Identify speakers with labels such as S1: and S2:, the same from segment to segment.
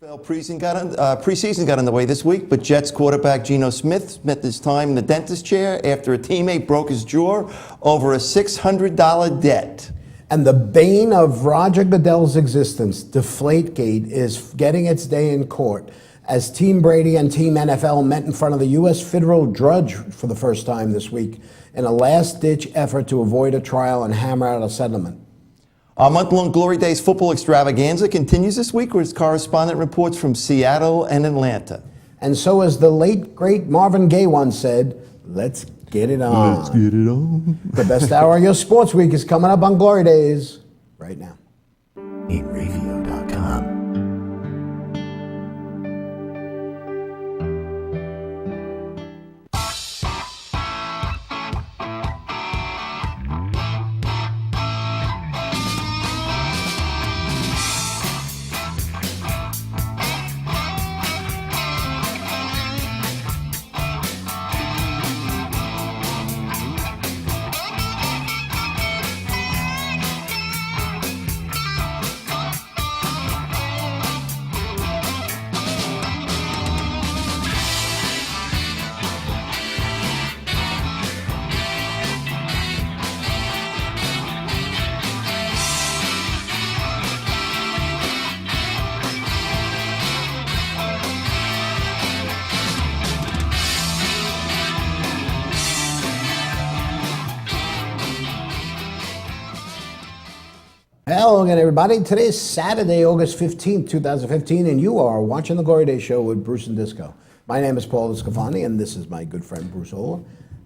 S1: Well, preseason got underway this week, but Jets quarterback Geno Smith spent his time in the dentist chair after a teammate broke his jaw over a $600 debt.
S2: And the bane of Roger Goodell's existence, Deflategate, is getting its day in court as Team Brady and Team NFL met in front of the U.S. federal judge for the first time this week in a last-ditch effort to avoid a trial and hammer out a settlement.
S1: Our month-long Glory Days football extravaganza continues this week with correspondent reports from Seattle and Atlanta.
S2: And so, as the late, great Marvin Gaye once said, let's get it on.
S1: Let's get it on.
S2: The best hour of your sports week is coming up on Glory Days right now.
S3: GameRadio.com.
S2: Hello again, everybody. Today is Saturday, August 15th, 2015, and you are watching The Glory Days Show with Bruce and Disco. My name is Paul Discofani, and this is my good friend Bruce Ola.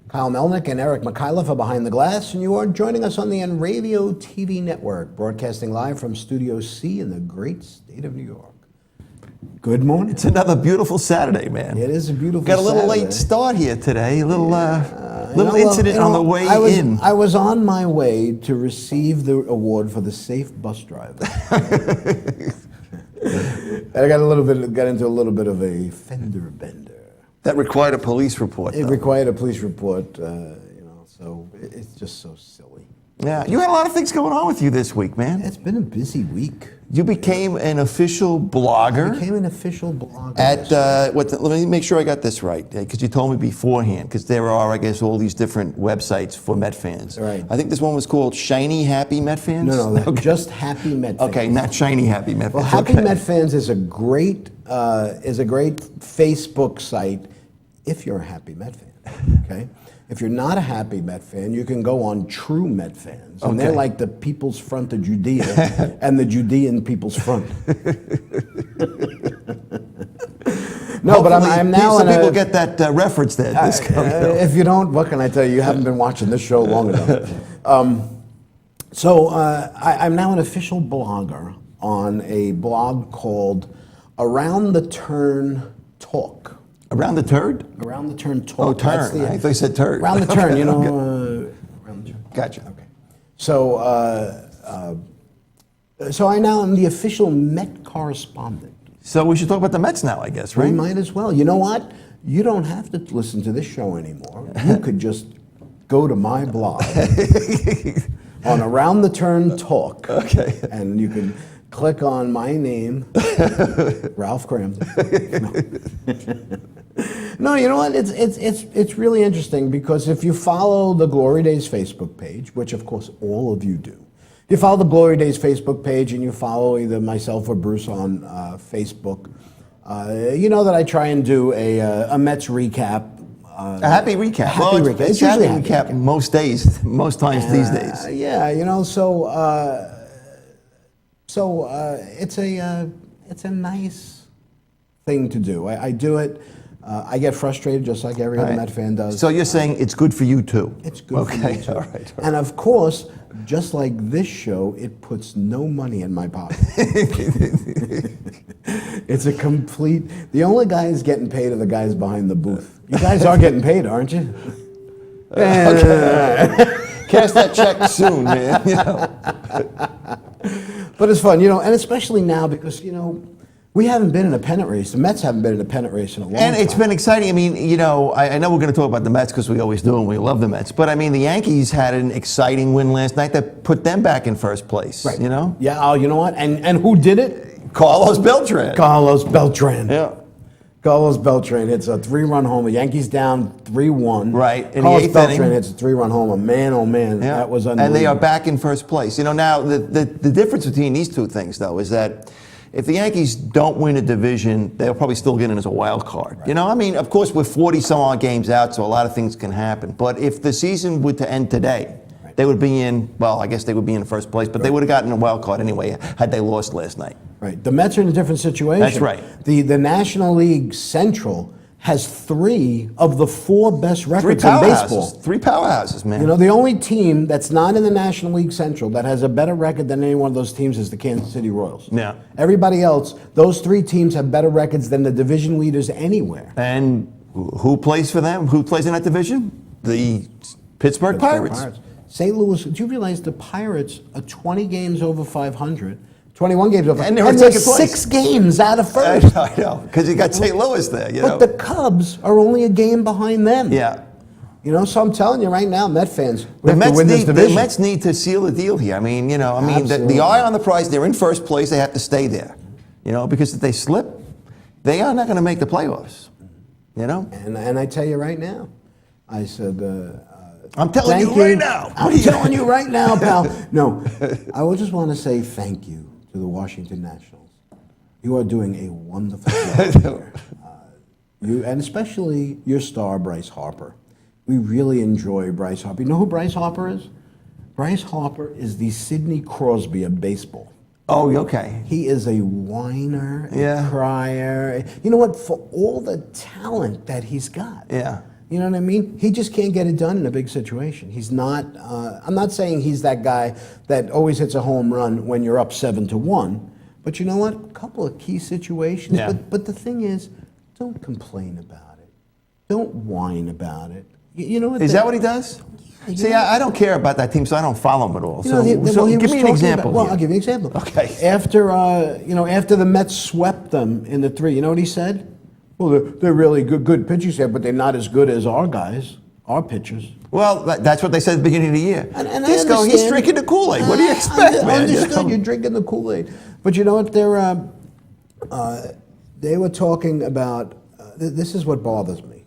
S2: Kyle Melnick and Eric McKyliffe are behind the glass, and you are joining us on the Enravio TV network, broadcasting live from Studio C in the great state of New York. Good morning.
S1: It's another beautiful Saturday, man.
S2: It is a beautiful
S1: Got a little
S2: Saturday.
S1: late start here today, a little incident on the way in.
S2: I was on my way to receive the award for the safe bus driver. I got into a little bit of a fender bender.
S1: That required a police report,
S2: It
S1: though.
S2: required a police report, so it's just so silly.
S1: Yeah, you had a lot of things going on with you this week, man.
S2: It's been a busy week.
S1: You became an official blogger.
S2: I became an official blogger.
S1: At let me make sure I got this right, because you told me beforehand. Because there are, I guess, all these different websites for Met fans.
S2: Right.
S1: I think this one was called Shiny Happy Met Fans.
S2: No, just Happy Met Fans.
S1: Okay, not Shiny Happy Met
S2: Well,
S1: Fans.
S2: Happy
S1: Okay.
S2: Met Fans is a great Facebook site if you're a Happy Met fan. Okay. If you're not a Happy Met fan, you can go on True Met Fans, and they're like the People's Front of Judea and the Judean People's Front. No, but I'm now
S1: some
S2: in
S1: people get that reference there.
S2: if you don't, what can I tell you? You haven't been watching this show long enough. I'm now an official blogger on a blog called Around the Turn Talk.
S1: Around the turd?
S2: Around the Turn Talk.
S1: Oh, turn. I thought you said turd.
S2: Around the turn, around the turn.
S1: Gotcha.
S2: Okay. So, so I now am the official Met correspondent.
S1: So we should talk about the Mets now, I guess, right?
S2: We might as well. You know what? You don't have to listen to this show anymore. You could just go to my blog on Around the Turn Talk.
S1: Okay.
S2: And you can click on my name, Ralph Cramden. No, you know what? It's really interesting because if you follow the Glory Days Facebook page, which of course all of you do, you follow the Glory Days Facebook page and you follow either myself or Bruce on Facebook, you know that I try and do a Mets recap.
S1: A happy recap.
S2: Recap.
S1: It's usually a recap most days, most times these days.
S2: Yeah, so it's a nice thing to do. I do it. I get frustrated just like every other Met fan does.
S1: So you're saying it's good for you too?
S2: It's good for me too.
S1: All right.
S2: And of course, just like this show, it puts no money in my pocket. It's a complete. The only guys getting paid are the guys behind the booth. You guys are getting paid, aren't you?
S1: Cash that check soon, man.
S2: But it's fun, and especially now because we haven't been in a pennant race. The Mets haven't been in a pennant race in a long time.
S1: And it's been exciting. I mean, I know we're going to talk about the Mets because we always do and we love the Mets. But I mean, the Yankees had an exciting win last night that put them back in first place.
S2: Right.
S1: You know?
S2: Yeah. Oh, you know what? And who did it?
S1: Carlos Beltran.
S2: Carlos Beltran.
S1: Yeah.
S2: Carlos Beltran hits a 3-run homer. Yankees down 3-1.
S1: Right, in the
S2: Carlos
S1: eighth
S2: Beltran
S1: inning.
S2: hits a 3-run homer. Man, oh man,
S1: Yeah.
S2: that was unbelievable.
S1: And they are back in first place. Now, the difference between these two things, though, is that if the Yankees don't win a division, they'll probably still get in as a wild card. Right. Of course, we're 40-some-odd games out, so a lot of things can happen. But if the season were to end today, they would be I guess they would be in first place, but they would have gotten a wild card anyway had they lost last night.
S2: Right. The Mets are in a different situation.
S1: That's right.
S2: The National League Central has 3 of the 4 best records in baseball.
S1: 3 powerhouses, man.
S2: The only team that's not in the National League Central that has a better record than any one of those teams is the Kansas City Royals.
S1: Yeah.
S2: Everybody else, those 3 teams have better records than the division leaders anywhere.
S1: And who plays for them? Who plays in that division? The Pittsburgh Pirates.
S2: St. Louis, do you realize the Pirates are 20 games over 500, 21 games over,
S1: and they're in
S2: they're
S1: second place.
S2: 6 games out of first.
S1: I know, because you got St. Louis there,
S2: But the Cubs are only a game behind them.
S1: Yeah.
S2: So I'm telling you right now, Met fans,
S1: The
S2: we have to
S1: Mets,
S2: win this
S1: need, the
S2: division.
S1: Mets need to seal a deal here. The
S2: Absolutely.
S1: eye on the prize, they're in first place, they have to stay there. Because if they slip, they are not going to make the playoffs.
S2: And I tell you right now, I said,
S1: I'm telling you right now.
S2: I'm telling you right now, pal. No, I would just want to say thank you to the Washington Nationals. You are doing a wonderful job here. And especially your star, Bryce Harper. We really enjoy Bryce Harper. You know who Bryce Harper is? Bryce Harper is the Sidney Crosby of baseball.
S1: Oh, okay.
S2: He is a whiner,
S1: Yeah.
S2: a crier. You know what? For all the talent that he's got.
S1: Yeah.
S2: You know what I mean? He just can't get it done in a big situation. He's not, I'm not saying he's that guy that always hits a home run when you're up 7-1. But you know what? A couple of key situations.
S1: Yeah.
S2: But the thing is, don't complain about it. Don't whine about it. You know what?
S1: Is that what he does?
S2: Yeah,
S1: See, I don't care about that team, so I don't follow him at all.
S2: You know, he
S1: So
S2: was
S1: give me an
S2: talking
S1: example.
S2: about- well,
S1: here.
S2: I'll give you an example.
S1: Okay.
S2: After the Mets swept them in the 3, you know what he said? Well, they're really good pitchers here, but they're not as good as our guys, our pitchers.
S1: Well, that's what they said at the beginning of the year.
S2: And I
S1: Disco, he's
S2: understand.
S1: drinking the Kool-Aid. What do you expect,
S2: I
S1: man?
S2: understood you're drinking the Kool-Aid. But you know what? They were talking about, this is what bothers me.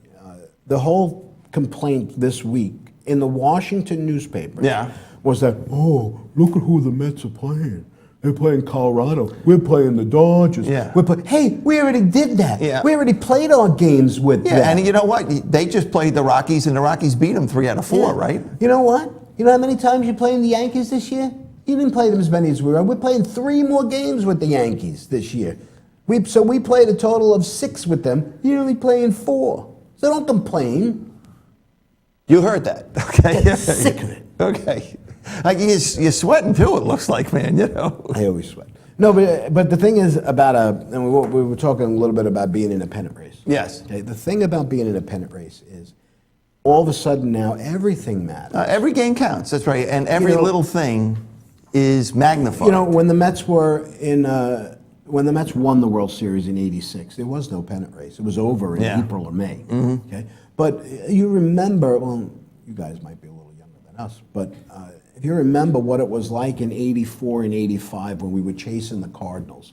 S2: The whole complaint this week in the Washington newspaper was that, oh, look at who the Mets are playing. They're playing Colorado. We're playing the Dodgers.
S1: Yeah.
S2: Hey, we already did that.
S1: Yeah.
S2: We already played our games with
S1: Yeah,
S2: them.
S1: and you know what? They just played the Rockies, and the Rockies beat them 3 out of 4, right?
S2: You know what? You know how many times you're playing the Yankees this year? You didn't play them as many as we were. We're playing 3 more games with the Yankees this year. So we played a total of 6 with them. You're only playing 4. So don't complain.
S1: You heard that, okay?
S2: Get sick of it.
S1: Okay. Like you're sweating too, it looks like, man,
S2: I always sweat. No, but the thing is about and we were talking a little bit about being in a pennant race.
S1: Yes.
S2: Okay, the thing about being in a pennant race is all of a sudden now everything matters.
S1: Every game counts, that's right, and every little thing is magnified.
S2: When the Mets were when the Mets won the World Series in '86, there was no pennant race. It was over in April or May.
S1: Mm-hmm.
S2: Okay, but you remember, well, you guys might be a little younger than us, but if you remember what it was like in '84 and '85 when we were chasing the Cardinals,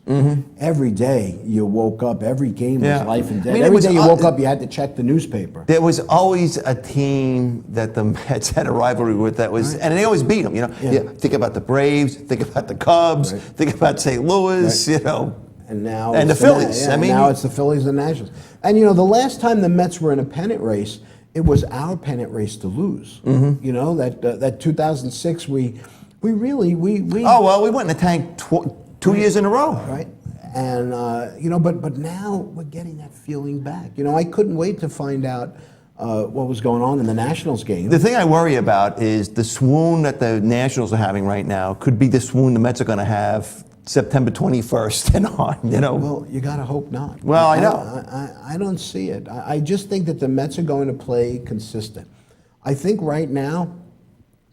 S2: every day you woke up, every game was life and death. Every day you woke up, you had to check the newspaper.
S1: There was always a team that the Mets had a rivalry with that was, and they always beat them. Think about the Braves, think about the Cubs, think about St. Louis.
S2: And now
S1: and
S2: it's
S1: the Phillies.
S2: Now it's the Phillies and the Nationals. And the last time the Mets were in a pennant race, it was our pennant race to lose. That 2006 we really
S1: Oh well, we went in the tank 2 years in a row.
S2: Right. And but now we're getting that feeling back. I couldn't wait to find out what was going on in the Nationals game.
S1: The thing I worry about is the swoon that the Nationals are having right now could be the swoon the Mets are going to have September 21st and on,
S2: Well, you got to hope not.
S1: Well, I know.
S2: I don't see it. I just think that the Mets are going to play consistent. I think right now,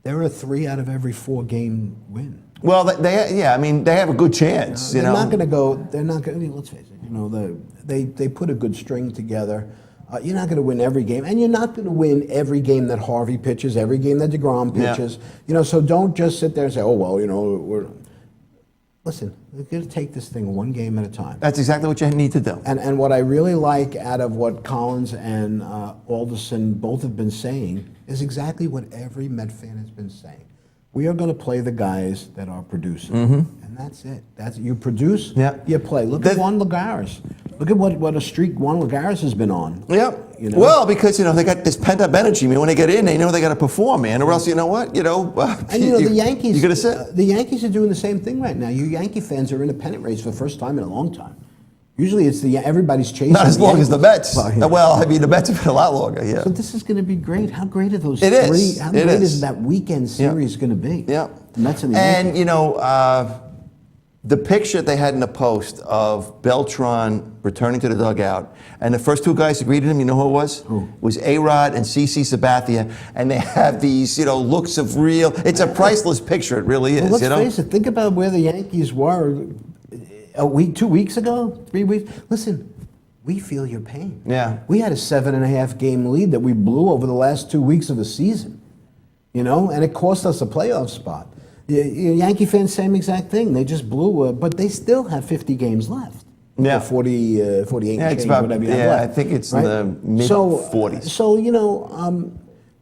S2: they're a 3 out of every 4 game win.
S1: Well, they have a good chance.
S2: They're not going to go, let's face it, they put a good string together. You're not going to win every game, and you're not going to win every game that Harvey pitches, every game that DeGrom pitches. So don't just sit there and say, oh, well, listen, we're going to take this thing one game at a time.
S1: That's exactly what you need to do.
S2: And what I really like out of what Collins and Alderson both have been saying is exactly what every Met fan has been saying. We are going to play the guys that are producing, and that's it. You produce, you play. Look at Juan Lagares. Look at what a streak Juan Lagares has been on.
S1: Yeah.
S2: You know?
S1: Well, because they got this pent up energy. I mean, when they get in, they know they got to perform, man. Or else, you know what?
S2: And the Yankees.
S1: You're gonna sit.
S2: The Yankees are doing the same thing right now. You Yankee fans are in a pennant race for the first time in a long time. Usually, it's everybody's chasing.
S1: Not as long as the Mets.
S2: Well,
S1: Well, I mean, the Mets have been a lot longer. Yeah.
S2: So this is going to be great. How great are those
S1: It
S2: three?
S1: is.
S2: How
S1: It
S2: great
S1: is.
S2: is that weekend series going to be?
S1: Yeah.
S2: The Mets and the
S1: And
S2: Yankees.
S1: the picture they had in the post of Beltran returning to the dugout, and the first two guys who greeted him, you know who it was?
S2: Who?
S1: It was A-Rod and CC Sabathia, and they have these, looks of real. It's a priceless picture. It really is.
S2: Well, let's face it. Think about where the Yankees were a week, 2 weeks ago, 3 weeks. Listen, we feel your pain.
S1: Yeah.
S2: We had a 7.5 game lead that we blew over the last 2 weeks of the season, and it cost us a playoff spot. Yankee fans, same exact thing. They just blew, but they still have 50 games left.
S1: Yeah.
S2: 48
S1: it's
S2: games,
S1: about,
S2: whatever you have left.
S1: I think it's
S2: right?
S1: in the mid-40s.
S2: So,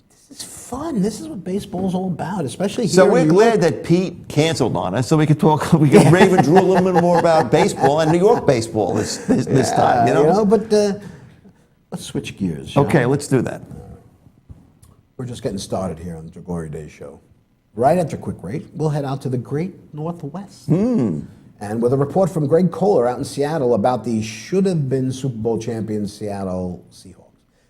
S2: this is fun. This is what baseball's all about, especially here
S1: So
S2: in
S1: we're
S2: New
S1: glad
S2: York.
S1: that Pete canceled on us, so we could rave and drool a little bit more about baseball and New York baseball this time.
S2: But let's switch gears. shall
S1: Okay,
S2: we?
S1: let's do that.
S2: We're just getting started here on the Glory Day Show. Right after a quick break, we'll head out to the Great Northwest. And with a report from Greg Kohler out in Seattle about the should-have-been Super Bowl champions Seattle Seahawks.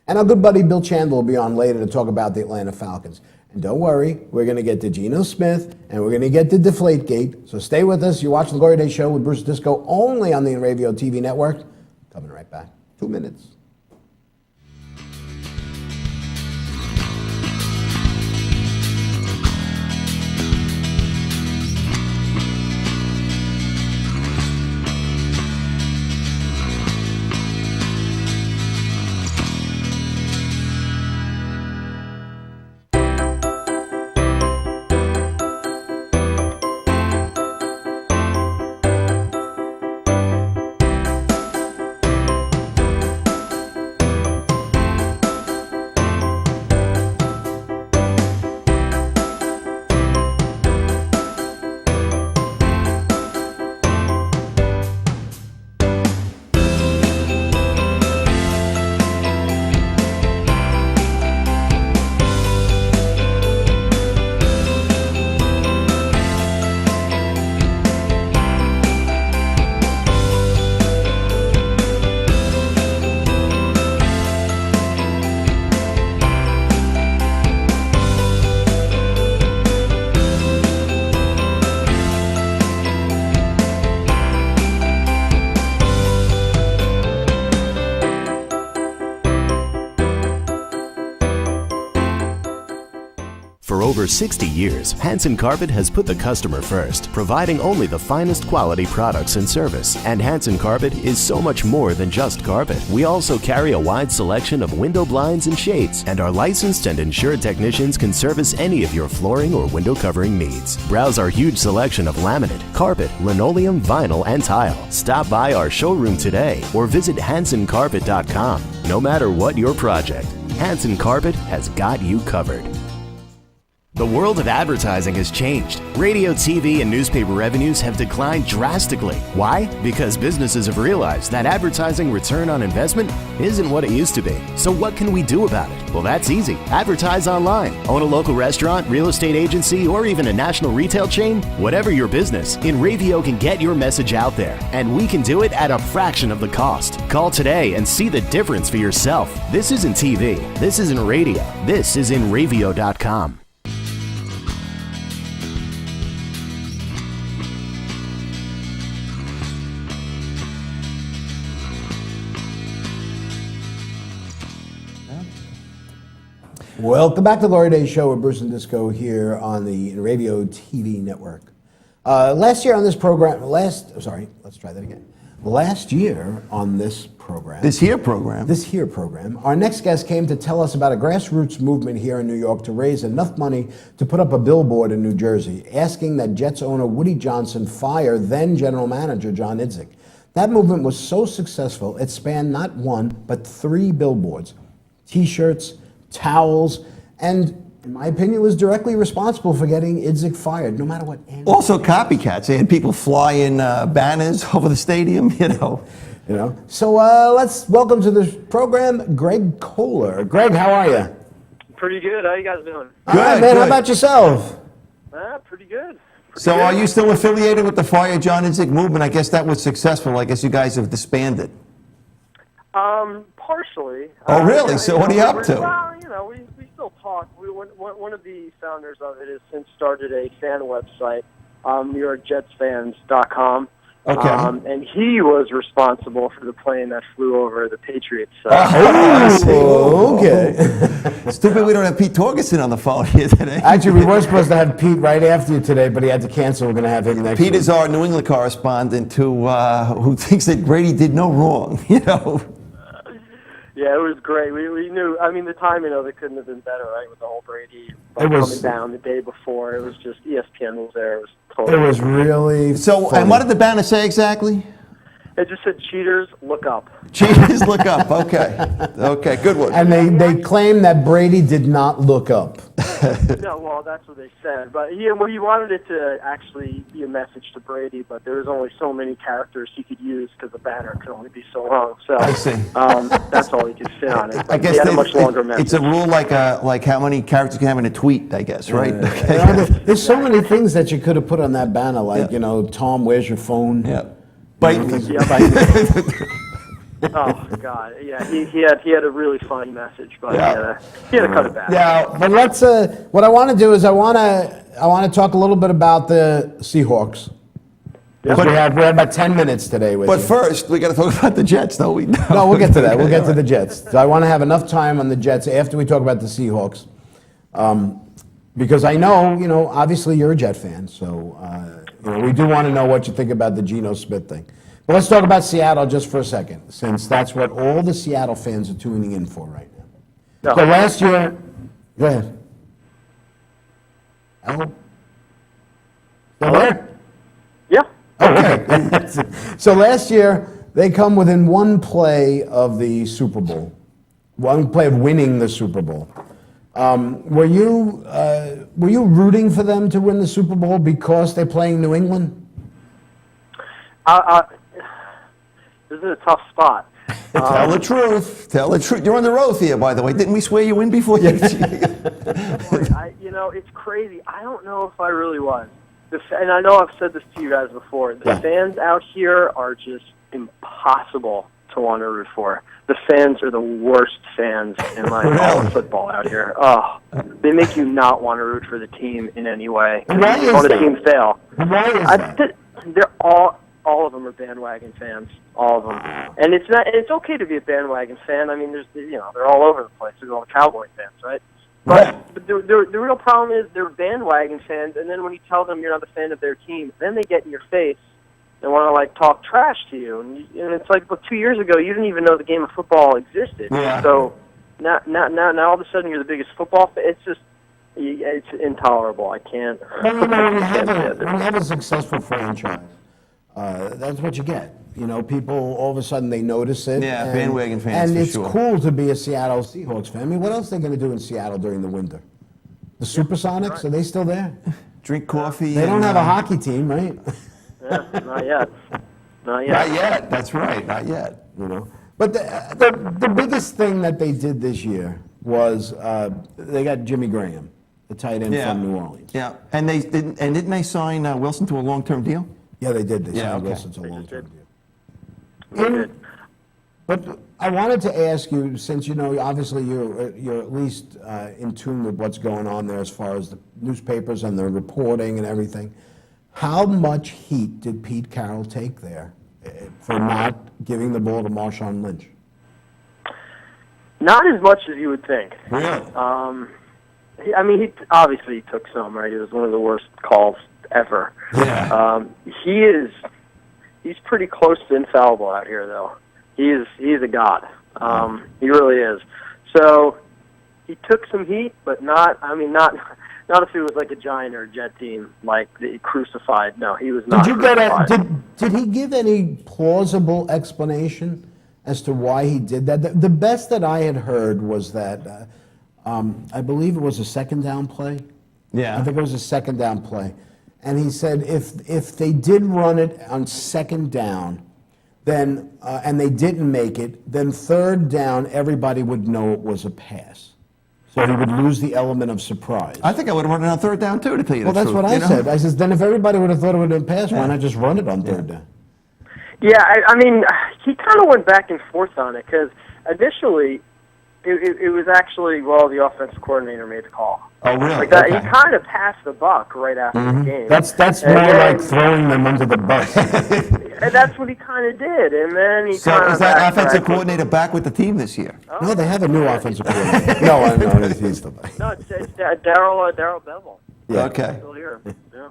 S2: And our good buddy Bill Chandler will be on later to talk about the Atlanta Falcons. And don't worry, we're going to get to Geno Smith, and we're going to get to Deflategate. So stay with us. You're watching the Glory Day Show with Bruce Disco only on the Radio TV network. Coming right back. 2 minutes.
S3: For over 60 years, Hanson Carpet has put the customer first, providing only the finest quality products and service. And Hanson Carpet is so much more than just carpet. We also carry a wide selection of window blinds and shades, and our licensed and insured technicians can service any of your flooring or window covering needs. Browse our huge selection of laminate, carpet, linoleum, vinyl, and tile. Stop by our showroom today or visit HansonCarpet.com. No matter what your project, Hanson Carpet has got you covered. The world of advertising has changed. Radio, TV, and newspaper revenues have declined drastically. Why? Because businesses have realized that advertising return on investment isn't what it used to be. So what can we do about it? Well, that's easy. Advertise online. Own a local restaurant, real estate agency, or even a national retail chain? Whatever your business, InRavio can get your message out there. And we can do it at a fraction of the cost. Call today and see the difference for yourself. This isn't TV. This isn't radio. This is InRavio.com.
S2: Welcome back to the Glory Days Show with Bruce and Disco here on the Radio TV network. Last year on this program, last year on this program.
S1: This here program.
S2: This here program. Our next guest came to tell us about a grassroots movement here in New York to raise enough money to put up a billboard in New Jersey, asking that Jets owner Woody Johnson fire then general manager John Idzik. That movement was so successful, it spanned not one, but 3 billboards, T-shirts, towels, and in my opinion, was directly responsible for getting Idzik fired, no matter what.
S1: Also copycats. They had people fly in banners over the stadium, you know.
S2: So let's welcome to the program Greg Kohler. Greg, how are you?
S4: Pretty good. How you guys doing?
S2: All right, man. How about yourself?
S4: Pretty good.
S1: So are you still affiliated with the Fire John Idzik movement? I guess that was successful. I guess you guys have disbanded.
S4: Partially.
S1: Oh, really? So what are you up to?
S4: Well, we still talk. One of the founders of it has since started a fan website, NewYorkJetsFans.com.
S1: Okay.
S4: And he was responsible for the plane that flew over the Patriots.
S2: Okay.
S1: Stupid we don't have Pete Torgerson on the phone here today.
S2: Actually, we were supposed to have Pete right after you today, but he had to cancel. We're going to have him next
S1: Pete
S2: week.
S1: is our New England correspondent who thinks that Brady did no wrong, you know.
S4: Yeah, it was great. We knew. I mean, the timing of it couldn't have been better, right? With the whole Brady coming down the day before. It was just ESPN was there. It was totally.
S2: It was really
S1: So,
S2: funny.
S1: and what did the banner say exactly?
S4: It just said, "Cheaters, look up."
S1: Cheaters look up. Okay. Okay, good one.
S2: And they claim that Brady did not look up.
S4: No, well, that's what they said. But he wanted it to actually be a message to Brady, but there was only so many characters he could use because the banner could only be so long. So
S1: I see.
S4: That's all he could fit on it.
S1: I guess
S4: he had a much longer message.
S1: it's a rule like how many characters you can have in a tweet, I guess, right? Okay.
S2: There's so many things that you could have put on that banner, like, Tom, where's your phone?
S1: Yeah. Bite me.
S4: Oh God, yeah, he had a really funny message, but he had to cut it back.
S2: Now, but let's. What I want to do is I want to talk a little bit about the Seahawks.
S4: Yeah.
S2: We have about 10 minutes today with
S1: But
S2: you.
S1: first, we got to talk about the Jets, though.
S2: No, we'll get to that. We'll get to the Jets. So I want to have enough time on the Jets after we talk about the Seahawks, because I know, obviously you're a Jet fan, so we do want to know what you think about the Geno Smith thing. But let's talk about Seattle just for a second, since that's what all the Seattle fans are tuning in for right now.
S4: No.
S2: So last year, go ahead. Hello? Still there?
S4: Yeah.
S2: Okay. So last year, they come within one play of the Super Bowl, one play of winning the Super Bowl. Were you rooting for them to win the Super Bowl because they're playing New England?
S4: This is a tough spot.
S1: Tell the truth. Tell the truth. You're on the road here, by the way. Didn't we swear you in before?
S4: It's crazy. I don't know if I really was. And I know I've said this to you guys before. The fans out here are just impossible to want to root for. The fans are the worst fans in all of football out here. Oh, they make you not want to root for the team in any way.
S2: Why is
S4: want
S2: that?
S4: the team fail.
S2: Why is that?
S4: They're all of them are bandwagon fans. All of them. And it's okay to be a bandwagon fan. I mean, they're all over the place. They're all Cowboy fans, right? But the real problem is they're bandwagon fans, and then when you tell them you're not a fan of their team, then they get in your face and want to talk trash to you. And it's like, 2 years ago you didn't even know the game of football existed.
S1: Yeah.
S4: So now all of a sudden you're the biggest football fan. It's just it's intolerable. I can't.
S2: Well, when you have a successful franchise, that's what you get. People all of a sudden they notice it.
S1: Yeah, bandwagon fans
S2: and
S1: for
S2: it's
S1: sure.
S2: cool to be a Seattle Seahawks fan. I mean, what else are they going to do in Seattle during the winter? The Supersonics, are they still there?
S1: Drink coffee.
S2: They don't have a hockey team, right?
S4: Yeah, not yet.
S1: Not yet. That's right. Not yet.
S2: But the biggest thing that they did this year was they got Jimmy Graham, the tight end from New Orleans.
S1: Yeah. And didn't they sign Wilson to a long-term deal?
S2: Yeah, they did. They signed
S1: okay.
S2: Wilson to a long-term deal. But I wanted to ask you, since obviously you're at least in tune with what's going on there as far as the newspapers and the reporting and everything. How much heat did Pete Carroll take there for not giving the ball to Marshawn Lynch?
S4: Not as much as you would think.
S1: Really?
S4: He obviously took some, right? It was one of the worst calls ever.
S1: Yeah.
S4: He's pretty close to infallible out here, though. he's a god. He really is. So he took some heat, but not if it was like a Giant or a Jet team, like the crucified. No, he was not.
S2: Did he give any plausible explanation as to why he did that? The best that I had heard was that I believe it was a second down play.
S1: Yeah.
S2: I think it was a second down play. And he said if they did run it on second down, then and they didn't make it, then third down everybody would know it was a pass. So he would lose the element of surprise.
S1: I think I would have run it on third down too, to tell you
S2: Well,
S1: the
S2: that's
S1: truth.
S2: what I said. I said, then if everybody would have thought it would have been passed, why not just run it on third down?
S4: Yeah, I mean, he kind of went back and forth on it because initially it was actually, the offensive coordinator made the call.
S1: Oh, really?
S4: Like that,
S1: Okay.
S4: He kind of passed the buck right after the game.
S2: That's more like throwing them under the bus.
S4: And that's what he kind of did, and then he
S1: So
S4: kind of
S1: is that offensive coordinator back with the team this year?
S2: No, they have a new offensive coordinator. No, he's the
S4: No, it's Darryl Bevel.
S2: Yeah.
S1: Okay.
S4: Still here. Yeah.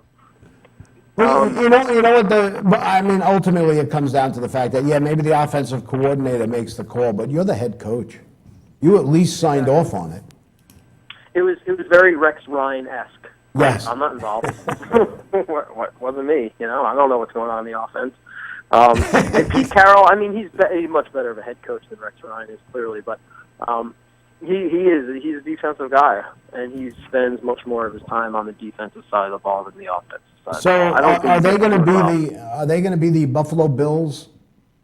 S2: Well, you know what? But I mean, ultimately, it comes down to the fact that maybe the offensive coordinator makes the call, but you're the head coach. You at least signed off on it.
S4: It was very Rex Ryan-esque.
S2: Yes.
S4: I'm not involved. What wasn't me? I don't know what's going on in the offense. And Pete Carroll, I mean, he's much better of a head coach than Rex Ryan is, clearly, but he's a defensive guy, and he spends much more of his time on the defensive side of the ball than the offensive side.
S2: So are they going
S4: to
S2: to be the Buffalo Bills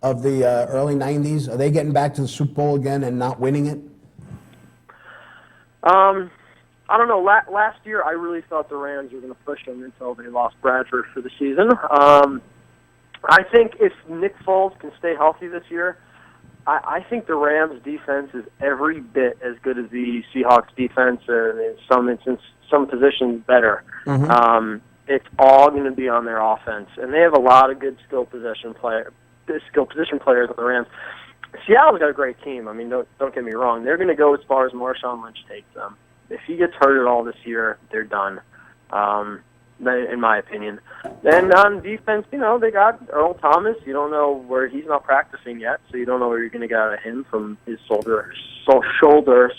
S2: of the early '90s? Are they getting back to the Super Bowl again and not winning it?
S4: I don't know. Last year, I really thought the Rams were going to push them until they lost Bradford for the season. I think if Nick Foles can stay healthy this year, I think the Rams' defense is every bit as good as the Seahawks' defense, and in some positions better.
S2: Mm-hmm.
S4: It's all going to be on their offense, and they have a lot of good skill position players on the Rams. Seattle's got a great team. I mean, don't get me wrong. They're going to go as far as Marshawn Lynch takes them. If he gets hurt at all this year, they're done, in my opinion. Then on defense, they got Earl Thomas. You don't know where he's not practicing yet, so you don't know where you're going to get out of him from his shoulder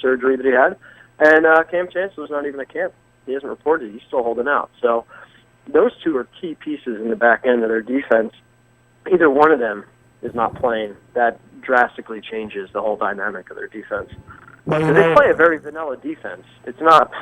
S4: surgery that he had. And Cam Chancellor's not even at camp. He hasn't reported. He's still holding out. So those two are key pieces in the back end of their defense. Either one of them is not playing. That drastically changes the whole dynamic of their defense.
S2: Well,
S4: they play a very vanilla defense. It's not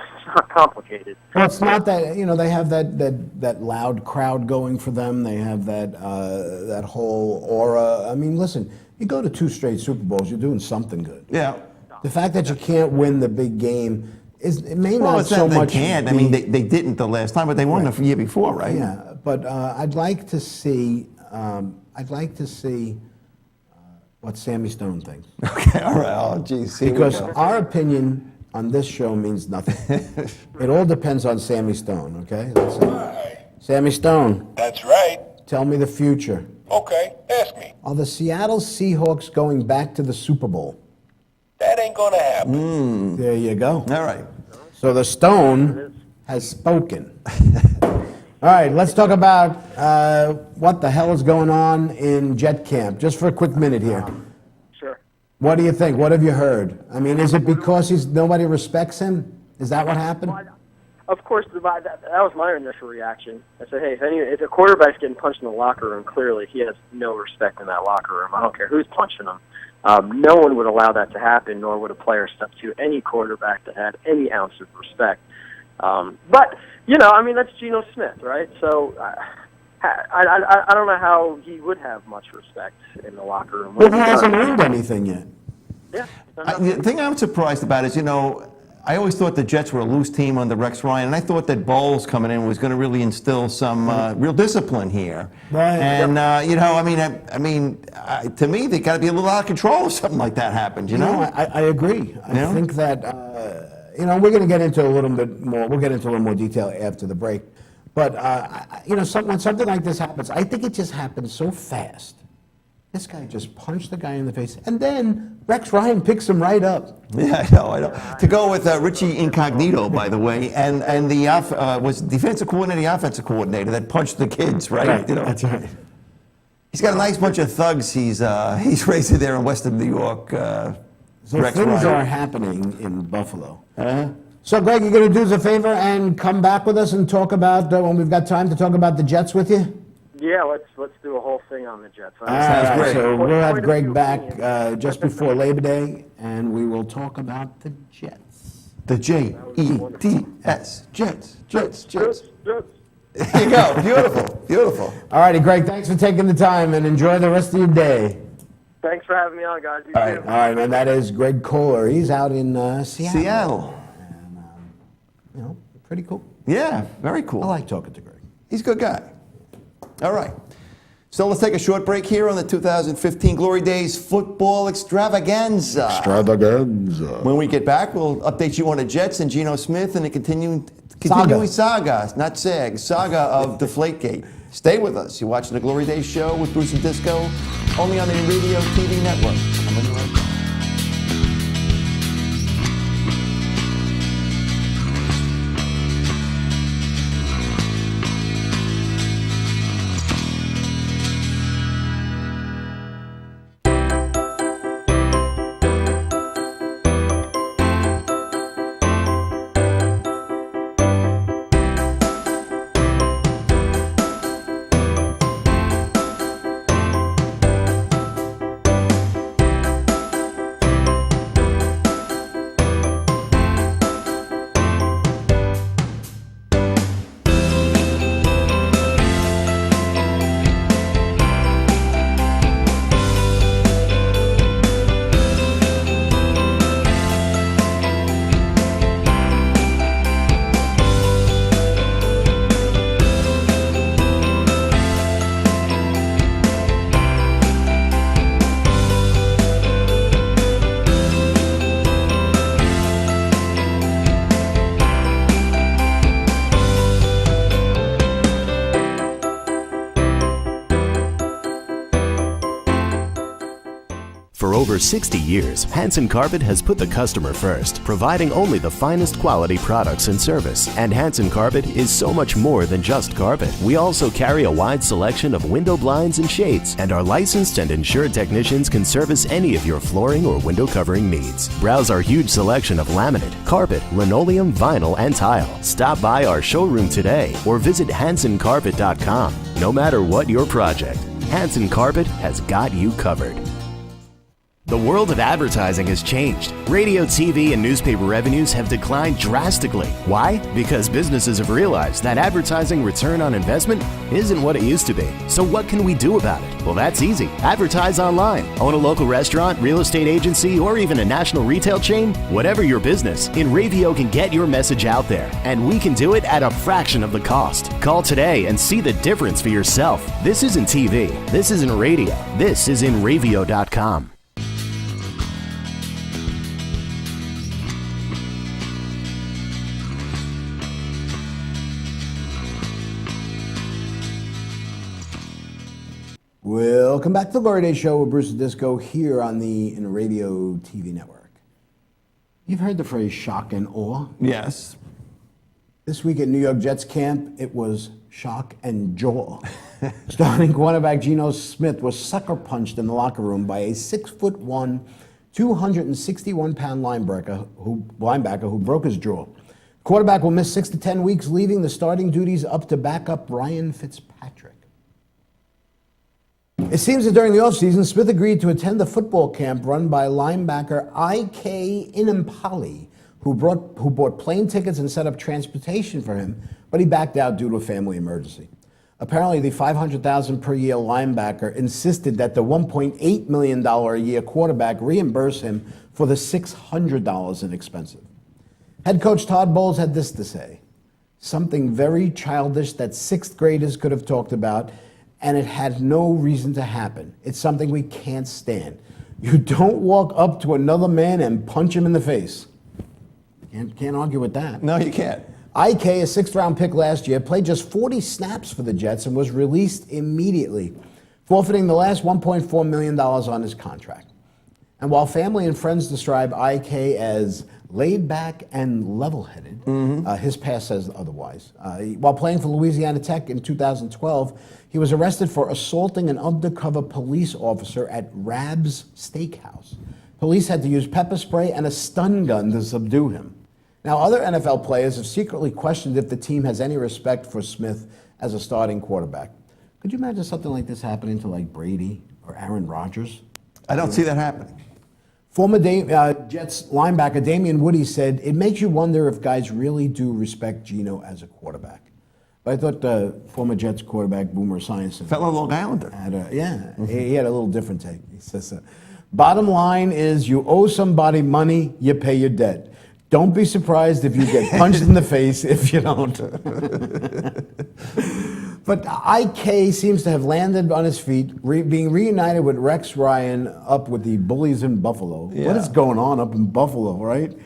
S4: complicated.
S2: Well, it's not that they have that loud crowd going for them. They have that whole aura. I mean, listen, you go to 2 straight Super Bowls, you're doing something good.
S1: Yeah.
S2: The fact that you can't win the big game it may not
S1: it's
S2: so
S1: not
S2: much.
S1: They can't. I mean, they didn't the last time, but they won the year before, right?
S2: Yeah, but I'd like to see. What Sammy Stone thinks.
S1: Okay, all right. Oh, geez.
S2: Because our opinion on this show means nothing. It all depends on Sammy Stone, okay? That's it.
S5: Right.
S2: Sammy Stone,
S5: That's right.
S2: tell me the future.
S5: Okay, ask me.
S2: Are the Seattle Seahawks going back to the Super Bowl?
S5: That ain't gonna happen.
S2: There you go.
S1: All right.
S2: So the Stone has spoken. All right, let's talk about what the hell is going on in Jet Camp. Just for a quick minute here.
S4: Sure.
S2: What do you think? What have you heard? I mean, is it because nobody respects him? Is that what happened?
S4: Well, of course, that was my initial reaction. I said, hey, if a quarterback's getting punched in the locker room, clearly he has no respect in that locker room. I don't care who's punching him. No one would allow that to happen, nor would a player step to any quarterback that had any ounce of respect. But, I mean, that's Geno Smith, right? So I don't know how he would have much respect in the locker room.
S2: Well, he hasn't earned anything yet.
S4: Yeah.
S1: The thing I'm surprised about is, I always thought the Jets were a loose team under Rex Ryan, and I thought that Bowles coming in was going to really instill some real discipline here.
S2: Right.
S1: And to me, they got to be a little out of control if something like that happens.
S2: I agree. I think that we're going to get into a little bit more. We'll get into a little more detail after the break. But when something like this happens, I think it just happens so fast. This guy just punched the guy in the face, and then Rex Ryan picks him right up.
S1: Yeah, I know. To go with Richie Incognito, by the way, and the was defensive coordinator, the offensive coordinator that punched the kids, right?
S2: That's right.
S1: He's got a nice bunch of thugs. He's raising there in Western New York.
S2: So
S1: Rex
S2: things
S1: Ryan.
S2: are happening in Buffalo. So, Greg, you're going to do us a favor and come back with us and talk about, when we've got time to talk about the Jets with you?
S4: Yeah, let's do a whole thing on the Jets.
S2: All right,
S1: great.
S2: so
S4: Quite-
S2: we'll have
S4: quite a
S2: Greg
S4: few
S2: back
S4: opinions.
S2: just before Labor Day, and we will talk about the Jets.
S1: The Jets. Jets.
S4: Jets.
S1: There you go. Beautiful. Beautiful.
S2: All righty, Greg, thanks for taking the time, and enjoy the rest of your day.
S4: Thanks for having me on, guys. You
S2: All right,
S4: too.
S2: all right, man, that is Greg Kohler. He's out in Seattle.
S1: Seattle.
S2: And, you know, pretty cool.
S1: Yeah, very cool.
S2: I like talking to Greg.
S1: He's a good guy. All right. So let's take a short break here on the 2015 Glory Days Football Extravaganza. When we get back, we'll update you on the Jets and Geno Smith and the continuing saga, not saga of Deflategate. Stay with us. You're watching the Glory Days Show with Bruce and Disco, only on the Radio TV network. Coming right back.
S3: For over 60 years, Hanson Carpet has put the customer first, providing only the finest quality products and service. And Hanson Carpet is so much more than just carpet. We also carry a wide selection of window blinds and shades, and our licensed and insured technicians can service any of your flooring or window covering needs. Browse our huge selection of laminate, carpet, linoleum, vinyl, and tile. Stop by our showroom today or visit hansoncarpet.com. No matter what your project, Hanson Carpet has got you covered. The world of advertising has changed. Radio, TV, and newspaper revenues have declined drastically. Why? Because businesses have realized that advertising return on investment isn't what it used to be. So what can we do about it? Well, that's easy. Advertise online. Own a local restaurant, real estate agency, or even a national retail chain? Whatever your business, InRavio can get your message out there. And we can do it at a fraction of the cost. Call today and see the difference for yourself. This isn't TV. This isn't radio. This is InRavio.com.
S2: Welcome back to the Glory Days Show with Bruce and Disco here on the Radio TV network. You've heard the phrase shock and awe.
S1: Yes.
S2: This week at New York Jets camp, it was shock and jaw. Starting cornerback Geno Smith was sucker punched in the locker room by a 6'1", 261-pound linebacker who broke his jaw. Quarterback will miss 6 to 10 weeks, leaving the starting duties up to backup Ryan Fitzpatrick. It seems that during the offseason, Smith agreed to attend the football camp run by linebacker I.K. Inampali, who bought plane tickets and set up transportation for him, but he backed out due to a family emergency. Apparently, the $500,000 per year linebacker insisted that the $1.8 million a year quarterback reimburse him for the $600 in expenses. Head coach Todd Bowles had this to say: something very childish that sixth graders could have talked about, and it had no reason to happen. It's something we can't stand. You don't walk up to another man and punch him in the face. Can't argue with that.
S1: No, you can't.
S2: IK, a sixth-round pick last year, played just 40 snaps for the Jets and was released immediately, forfeiting the last $1.4 million on his contract. And while family and friends describe IK as laid back and level-headed.
S1: Mm-hmm.
S2: His past says otherwise. While playing for Louisiana Tech in 2012, he was arrested for assaulting an undercover police officer at Rab's Steakhouse. Police had to use pepper spray and a stun gun to subdue him. Now, other NFL players have secretly questioned if the team has any respect for Smith as a starting quarterback. Could you imagine something like this happening to like Brady or Aaron Rodgers?
S1: I don't see that happening.
S2: Former Jets linebacker Damian Woody said, "It makes you wonder if guys really do respect Geno as a quarterback." But I thought former Jets quarterback Boomer Esiason
S1: Fellow Long Islander.
S2: he had a little different take. He says, "Bottom line is you owe somebody money, you pay your debt. Don't be surprised if you get punched in the face if you don't." But IK seems to have landed on his feet, being reunited with Rex Ryan up with the Bullies in Buffalo.
S1: Yeah.
S2: What is going on up in Buffalo, right?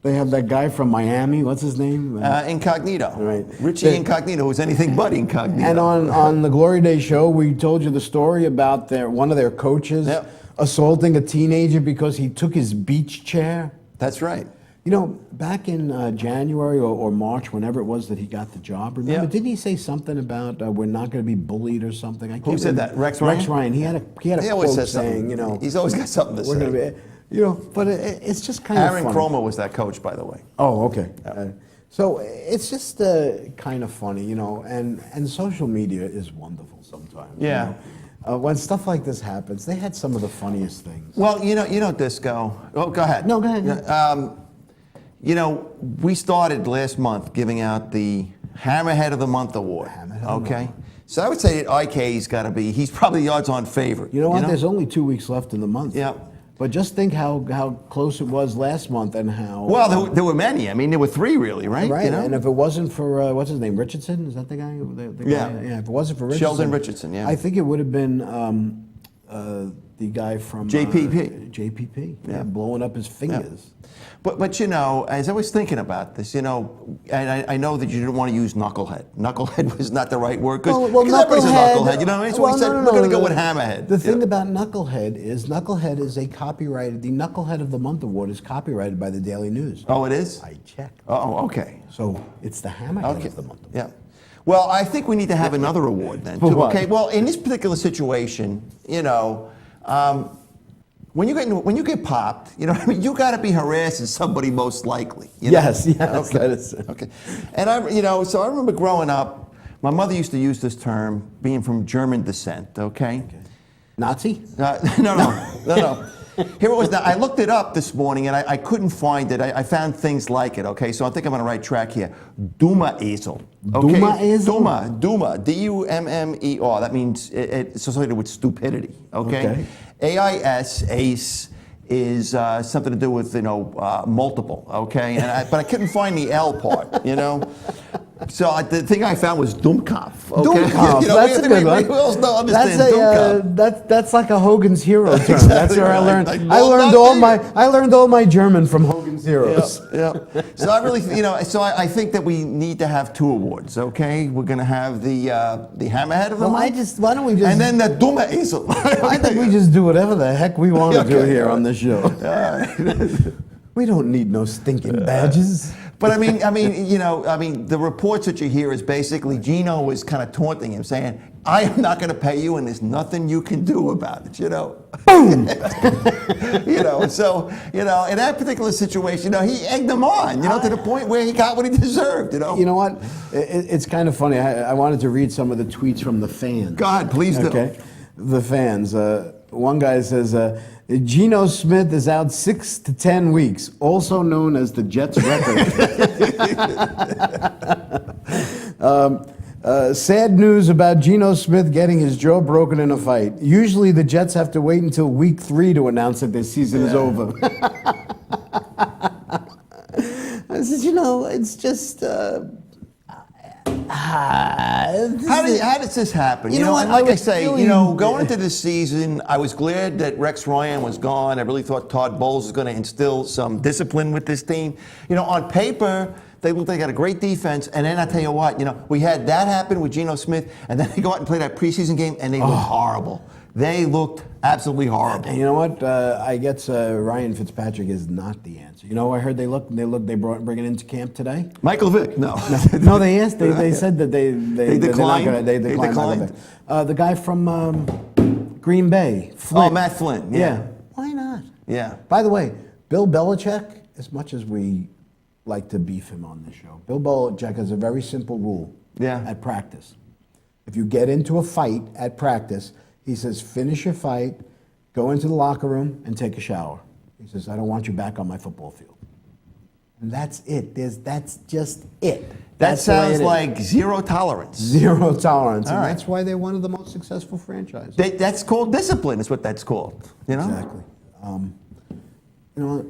S2: They have that guy from Miami. What's his name?
S1: Incognito.
S2: Right.
S1: Richie Incognito, who's anything but incognito.
S2: And on the Glory Day show, we told you the story about one of their coaches assaulting a teenager because he took his beach chair.
S1: That's right.
S2: You know, back in January or March, whenever it was that he got the job, remember,
S1: Yeah.
S2: didn't he say something about we're not going to be bullied or something? I can't
S1: Who said
S2: remember.
S1: that? Rex Ryan?
S2: Rex Ryan. He had a
S1: He always
S2: quote
S1: says something.
S2: saying, you know,
S1: He's always got something to
S2: we're
S1: say.
S2: going to be, you know, but it's just kind of
S1: Aaron
S2: funny.
S1: Cromer was that coach, by the way.
S2: Oh, okay. So it's just kind of funny, you know, and social media is wonderful sometimes. you
S1: Yeah.
S2: know. When stuff like this happens, they had some of the funniest things.
S1: Well, you know, Disco. Oh, go ahead.
S2: No, go ahead.
S1: You know, we started last month giving out the Hammerhead of the Month award.
S2: Hammerhead of the
S1: Okay.
S2: Month.
S1: So I would say that IK's got to be. He's probably the odds-on favorite.
S2: You know what? There's only 2 weeks left in the month.
S1: Yeah.
S2: But just think how close it was last month and how.
S1: Well, there were many. I mean, there were 3 really, right?
S2: Right,
S1: You know?
S2: and if it wasn't for what's his name, Richardson, is that the guy? The
S1: Yeah.
S2: guy? Yeah. If it wasn't for Richardson,
S1: Sheldon Richardson, yeah.
S2: I think it would have been the guy from
S1: JPP.
S2: JPP,
S1: Yeah.
S2: blowing up his fingers.
S1: But you know, as I was thinking about this, you know, and I know that you didn't want to use knucklehead. Knucklehead was not the right word because everybody's a knucklehead. You know what I mean? So we said we're going to go with hammerhead.
S2: The thing about Knucklehead is a copyrighted. The Knucklehead of the Month award is copyrighted by the Daily News.
S1: Oh, it is?
S2: I checked.
S1: Oh, okay.
S2: So it's the Hammerhead
S1: Okay.
S2: of the Month.
S1: Yeah. Well, I think we need to have another award then.
S2: For
S1: Too.
S2: what?
S1: Okay. Well, in this particular situation, you know, when you get popped, you know what I mean, you got to be harassing somebody most likely. You know?
S2: Yes,
S1: Okay.
S2: that is.
S1: Okay. And so I remember growing up, my mother used to use this term, being from German descent. Okay.
S2: Nazi?
S1: No. Here it was. Now, I looked it up this morning and I couldn't find it. I found things like it. Okay, so I think I'm on the right track here. Duma-Esel. Okay?
S2: Duma-Esel?
S1: Duma. D-U-M-M-E-R. That means it's associated with stupidity. Okay.
S2: Okay.
S1: A-I-S, ace, is something to do with multiple. Okay. But I couldn't find the L part. You know. So the thing I found was Dummkopf. Okay?
S2: Dummkopf, that's a good one.
S1: Who else don't understand Dummkopf?
S2: That's like a Hogan's Hero term.
S1: Exactly
S2: That's where I
S1: right.
S2: learned.
S1: Like,
S2: I learned all
S1: Nazi.
S2: I learned all my German from Hogan's Heroes.
S1: Yeah. So I really, so I think that we need to have 2 awards. Okay, we're going to have the Hammerhead of the month.
S2: Why don't we just?
S1: And then the Duma-Esel.
S2: I think we just do whatever the heck we want to do
S1: Okay.
S2: here on this show. We don't need no stinking badges.
S1: But I mean, the reports that you hear is basically Geno was kind of taunting him, saying, "I am not going to pay you, and there's nothing you can do about it." You know.
S2: Boom.
S1: So in that particular situation, he egged him on, to the point where he got what he deserved.
S2: You know what? It's kind of funny. I wanted to read some of the tweets from the fans.
S1: God, please do.
S2: Okay, the fans. One guy says, Geno Smith is out 6 to 10 weeks, also known as the Jets record. Sad news about Geno Smith getting his jaw broken in a fight. Usually the Jets have to wait until week 3 to announce that their season is over. I said, it's just...
S1: How does this happen?
S2: You know what?
S1: And like
S2: I
S1: I say,
S2: feeling-
S1: going into this season, I was glad that Rex Ryan was gone. I really thought Todd Bowles was going to instill some discipline with this team. On paper, they look like they got a great defense. And then I tell you what, we had that happen with Geno Smith, and then they go out and play that preseason game, and they look horrible. They looked absolutely horrible.
S2: And you know what? I guess Ryan Fitzpatrick is not the answer. You know, I heard they bring it into camp today.
S1: Michael Vick, no.
S2: No, they asked. They said that they
S1: declined?
S2: They declined. Michael Vick. The guy from Green Bay, Flynn.
S1: Oh, Matt Flynn.
S2: Yeah. Why not?
S1: Yeah.
S2: By the way, Bill Belichick, as much as we like to beef him on this show, Bill Belichick has a very simple rule at practice. If you get into a fight at practice, he says, finish your fight, go into the locker room, and take a shower. He says, I don't want you back on my football field. And that's it. That's just it.
S1: That sounds like zero tolerance.
S2: Zero tolerance.
S1: All
S2: And
S1: right.
S2: that's why they're one of the most successful franchises.
S1: That's called discipline, is what that's called. You know?
S2: Exactly. You know what?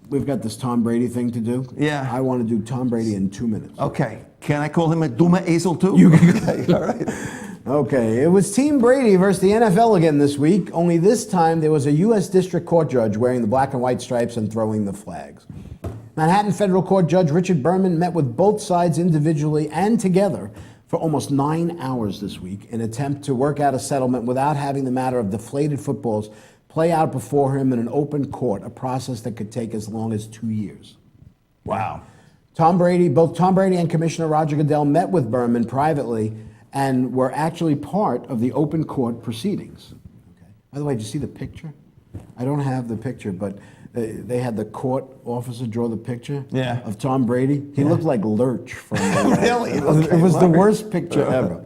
S2: We've got this Tom Brady thing to do.
S1: Yeah.
S2: I want to do Tom Brady in 2 minutes.
S1: Okay. Can I call him a Duma Azel too?
S2: You can.
S1: Okay, all right.
S2: Okay, it was Team Brady versus the NFL again this week, only this time there was a U.S. District Court judge wearing the black and white stripes and throwing the flags. Manhattan Federal Court Judge Richard Berman met with both sides individually and together for almost 9 hours this week in an attempt to work out a settlement without having the matter of deflated footballs play out before him in an open court, a process that could take as long as 2 years.
S1: Wow.
S2: Both Tom Brady and Commissioner Roger Goodell met with Berman privately and were actually part of the open court proceedings. Okay. By the way, did you see the picture? I don't have the picture, but they had the court officer draw the picture of Tom Brady. He looked like Lurch from
S1: Really?
S2: It was the worst picture ever.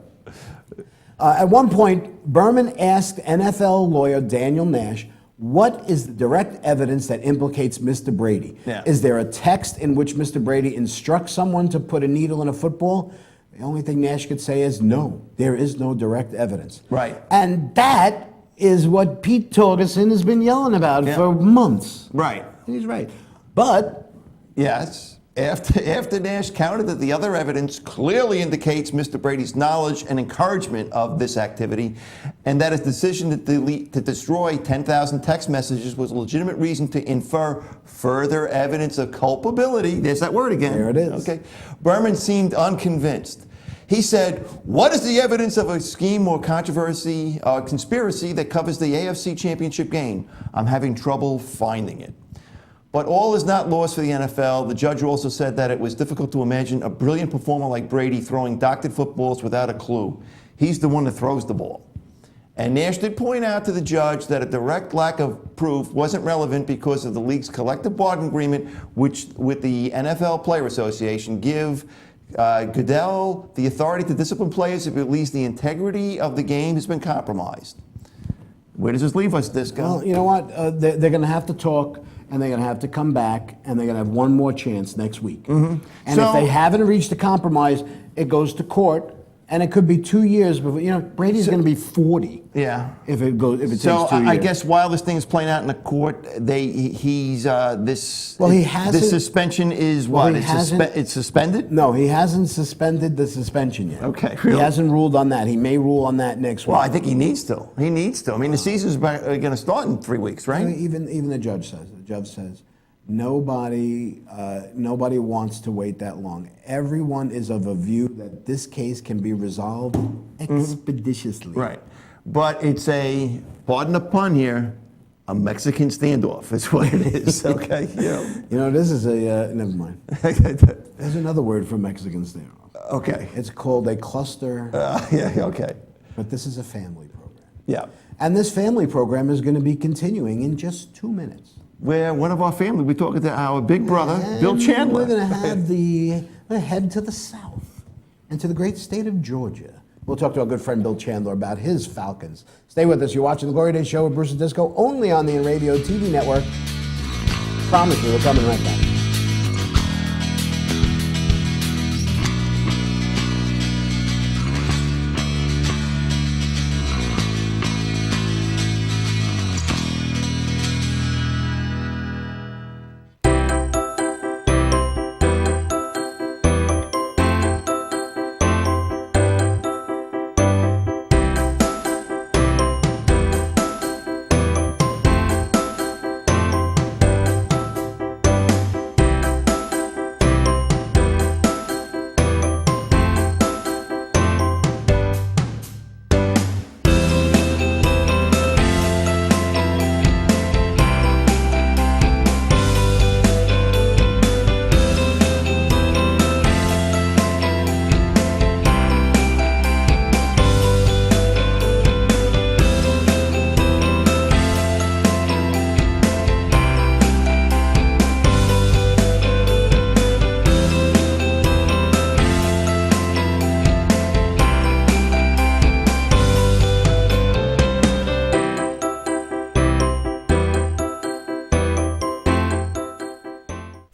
S2: At one point, Berman asked NFL lawyer Daniel Nash, what is the direct evidence that implicates Mr. Brady?
S1: Yeah.
S2: Is there a text in which Mr. Brady instructs someone to put a needle in a football? The only thing Nash could say is no, there is no direct evidence.
S1: Right.
S2: And that is what Pete Torgerson has been yelling about for months.
S1: Right.
S2: And he's right. But
S1: Yes. After Nash counted that the other evidence clearly indicates Mr. Brady's knowledge and encouragement of this activity, and that his decision to destroy 10,000 text messages was a legitimate reason to infer further evidence of culpability. There's that word again.
S2: There it is.
S1: Okay. Berman seemed unconvinced. He said, what is the evidence of a scheme or conspiracy that covers the AFC Championship game? I'm having trouble finding it. But all is not lost for the NFL. The judge also said that it was difficult to imagine a brilliant performer like Brady throwing doctored footballs without a clue. He's the one that throws the ball. And Nash did point out to the judge that a direct lack of proof wasn't relevant because of the league's collective bargaining agreement, which with the NFL Player Association give Goodell the authority to discipline players if it believes the integrity of the game has been compromised. Where does this leave us, Disco?
S2: well, you know what? They're going to have to talk, and they're going to have to come back, and they're going to have one more chance next week. And
S1: So-
S2: if they haven't reached a compromise, it goes to court, and it could be 2 years before. You know, Brady's going to be 40.
S1: Yeah.
S2: If it takes 2
S1: So
S2: years.
S1: I guess while this thing is playing out in the court, this suspension is what?
S2: he hasn't-
S1: It's suspended?
S2: No, he hasn't suspended the suspension yet.
S1: Okay,
S2: He
S1: really?
S2: hasn't ruled on that. He may rule on that next week.
S1: Well, I think he needs to. He needs to. I mean, the season's going to start in 3 weeks,
S2: I mean,
S1: right?
S2: even the judge says. The judge says nobody wants to wait that long. Everyone is of a view that this case can be resolved expeditiously.
S1: Right. But it's pardon the pun here, a Mexican standoff is what it is, okay?
S2: You know, this is never mind. There's another word for Mexican standoff.
S1: Okay.
S2: It's called a cluster,
S1: Yeah, okay.
S2: but this is a family program.
S1: Yeah.
S2: And this family program is going to be continuing in just 2 minutes.
S1: Where one of our family, we're talking to our big brother, Bill
S2: And
S1: Chandler.
S2: We're going to head to the south and to the great state of Georgia. We'll talk to our good friend Bill Chandler about his Falcons. Stay with us. You're watching the Glory Days Show with Bruce and Disco, only on the Radio TV network. Promise you, we're coming right back.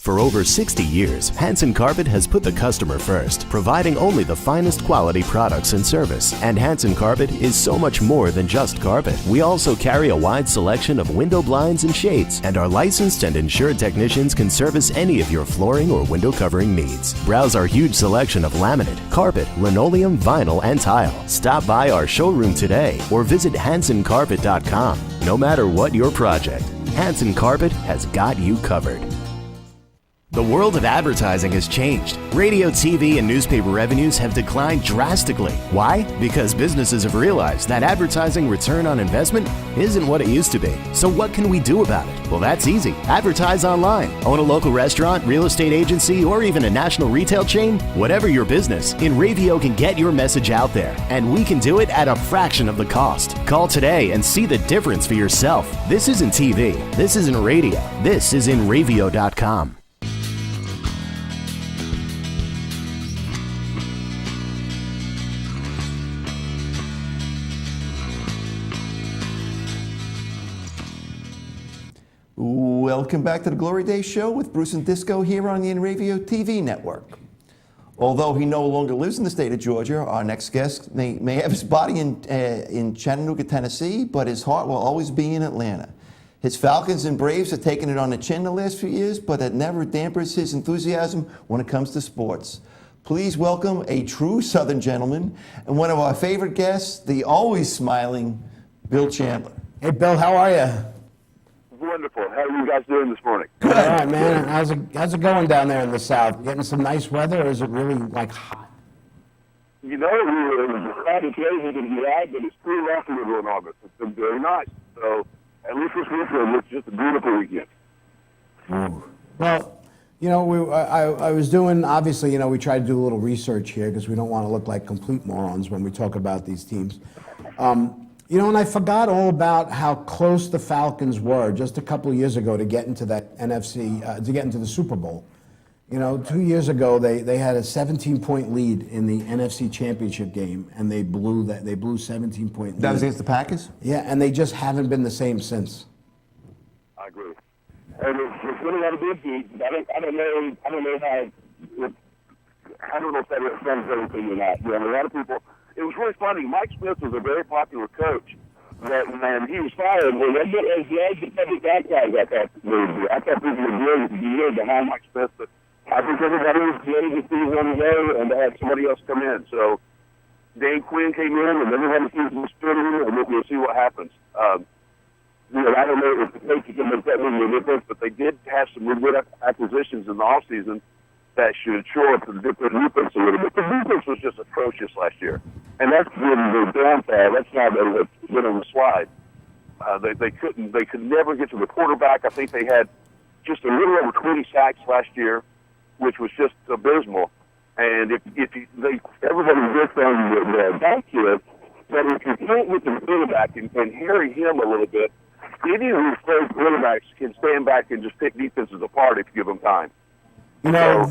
S3: For over 60 years, Hanson Carpet has put the customer first, providing only the finest quality products and service. And Hanson Carpet is so much more than just carpet. We also carry a wide selection of window blinds and shades, and our licensed and insured technicians can service any of your flooring or window covering needs. Browse our huge selection of laminate, carpet, linoleum, vinyl, and tile. Stop by our showroom today or visit hansoncarpet.com. No matter what your project, Hanson Carpet has got you covered. The world of advertising has changed. Radio, TV, and newspaper revenues have declined drastically. Why? Because businesses have realized that advertising return on investment isn't what it used to be. So what can we do about it? Well, that's easy. Advertise online. Own a local restaurant, real estate agency, or even a national retail chain? Whatever your business, InRavio can get your message out there. And we can do it at a fraction of the cost. Call today and see the difference for yourself. This isn't TV. This isn't radio. This is InRavio.com.
S1: Welcome back to the Glory Days Show with Bruce and Disco here on the InRavio TV network. Although he no longer lives in the state of Georgia, our next guest may have his body in Chattanooga, Tennessee, but his heart will always be in Atlanta. His Falcons and Braves have taken it on the chin the last few years, but that never dampers his enthusiasm when it comes to sports. Please welcome a true Southern gentleman and one of our favorite guests, the always smiling Bill Chandler.
S2: Hey, Bill, how are you?
S6: Wonderful. How are you guys doing this morning?
S2: Good. All right, man. How's it going down there in the South? Getting some nice weather, or is it really like hot?
S6: You know, it was cloudy today, it's going to be out, but it's pretty rough in August. It's been very nice. So at least this weekend, it's just a beautiful weekend.
S2: Well, you know, I was doing, obviously, you know, we try to do a little research here because we don't want to look like complete morons when we talk about these teams. You know, and I forgot all about how close the Falcons were just a couple of years ago to get into that NFC, to get into the Super Bowl. You know, 2 years ago, they had a 17-point lead in the NFC Championship game, and they blew that. They blew 17-point lead.
S1: That was against the Packers?
S2: Yeah, and they just haven't been the same since.
S6: I agree. And it's been a lot of good teams. I don't know if that explains everything or not. You know, a lot of people. It was really funny. Mike Smith was a very popular coach, but when he was fired, well, as the public outcry, I thought people were good to be here behind Mike Smith, but I think everybody was ready to see one go and to have somebody else come in. So Dane Quinn came in, and everybody seems to be spinning, and we'll see what happens. You know, I don't know if the coaches can make that really a difference, but they did have some good acquisitions in the offseason that should shore up the different defense a little bit. The defense was just atrocious last year. And that's been the downfall. That's how they went on the slide. They could never get to the quarterback. I think they had just a little over 20 sacks last year, which was just abysmal. And everybody worked on the back here, but if you can't get the quarterback and harry him a little bit, any of these third quarterbacks can stand back and just pick defenses apart if you give them time.
S2: You know,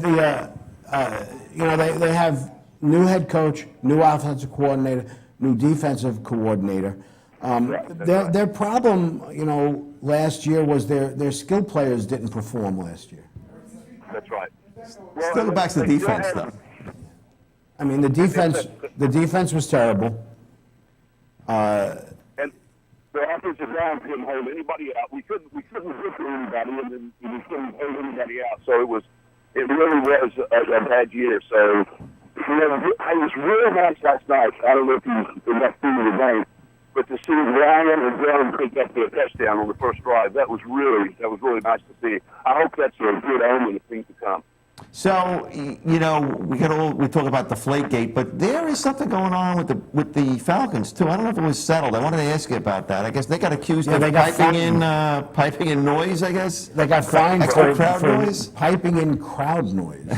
S2: they have new head coach, new offensive coordinator, new defensive coordinator. Their problem, you know, last year was their skill players didn't perform last year.
S6: That's right.
S1: Still back to the defense, though.
S2: I mean, the defense was terrible.
S6: And the offensive line couldn't hold anybody out. We couldn't hit anybody, and then we couldn't hold anybody out. So it really was a bad year. So, you know, I was really nice last night. I don't know if you got through the game, but to see Ryan and Brown pick up their touchdown on the first drive, that was really nice to see. I hope that's a good omen of things to come.
S1: So, you know, we talk about the Deflategate, but there is something going on with the Falcons too. I don't know if it was settled. I wanted to ask you about that. I guess they got accused of piping in noise. I guess
S2: they got fined for
S1: noise.
S2: Piping in crowd noise.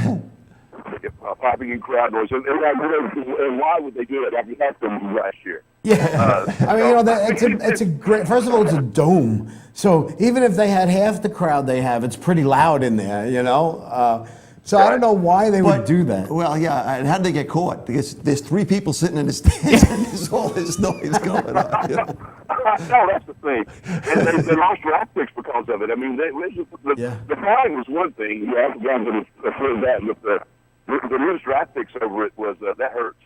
S6: Piping in crowd noise, and why would they do it? After that from last year.
S2: Yeah, I mean, you know, it's a great. First of all, it's a dome, so even if they had half the crowd they have, it's pretty loud in there, you know. So I don't know why they would do that.
S1: Well, yeah, and how did they get caught? Because there's 3 people sitting in the stands and there's all this noise going on. You know?
S6: No, that's the thing. And they lost draft picks because of it. I mean, the fine was one thing. You have to go to that, but the loose draft picks over it was that hurts.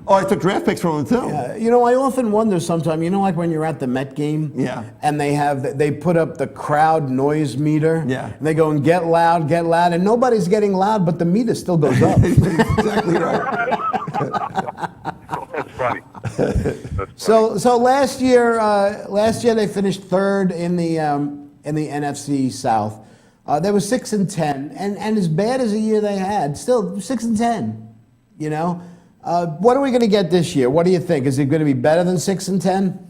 S1: Oh, I took draft picks from them too.
S2: You know, I often wonder sometimes, you know, like when you're at the Met game,
S1: Yeah.
S2: and they put up the crowd noise meter,
S1: Yeah.
S2: and they go and get loud, and nobody's getting loud, but the meter still goes up.
S1: Exactly right.
S6: That's funny.
S2: So last year they finished 3rd in the NFC South. They were 6-10, and as bad as a year they had, still 6-10. You know. What are we going to get this year? What do you think? Is it going to be better than 6-10?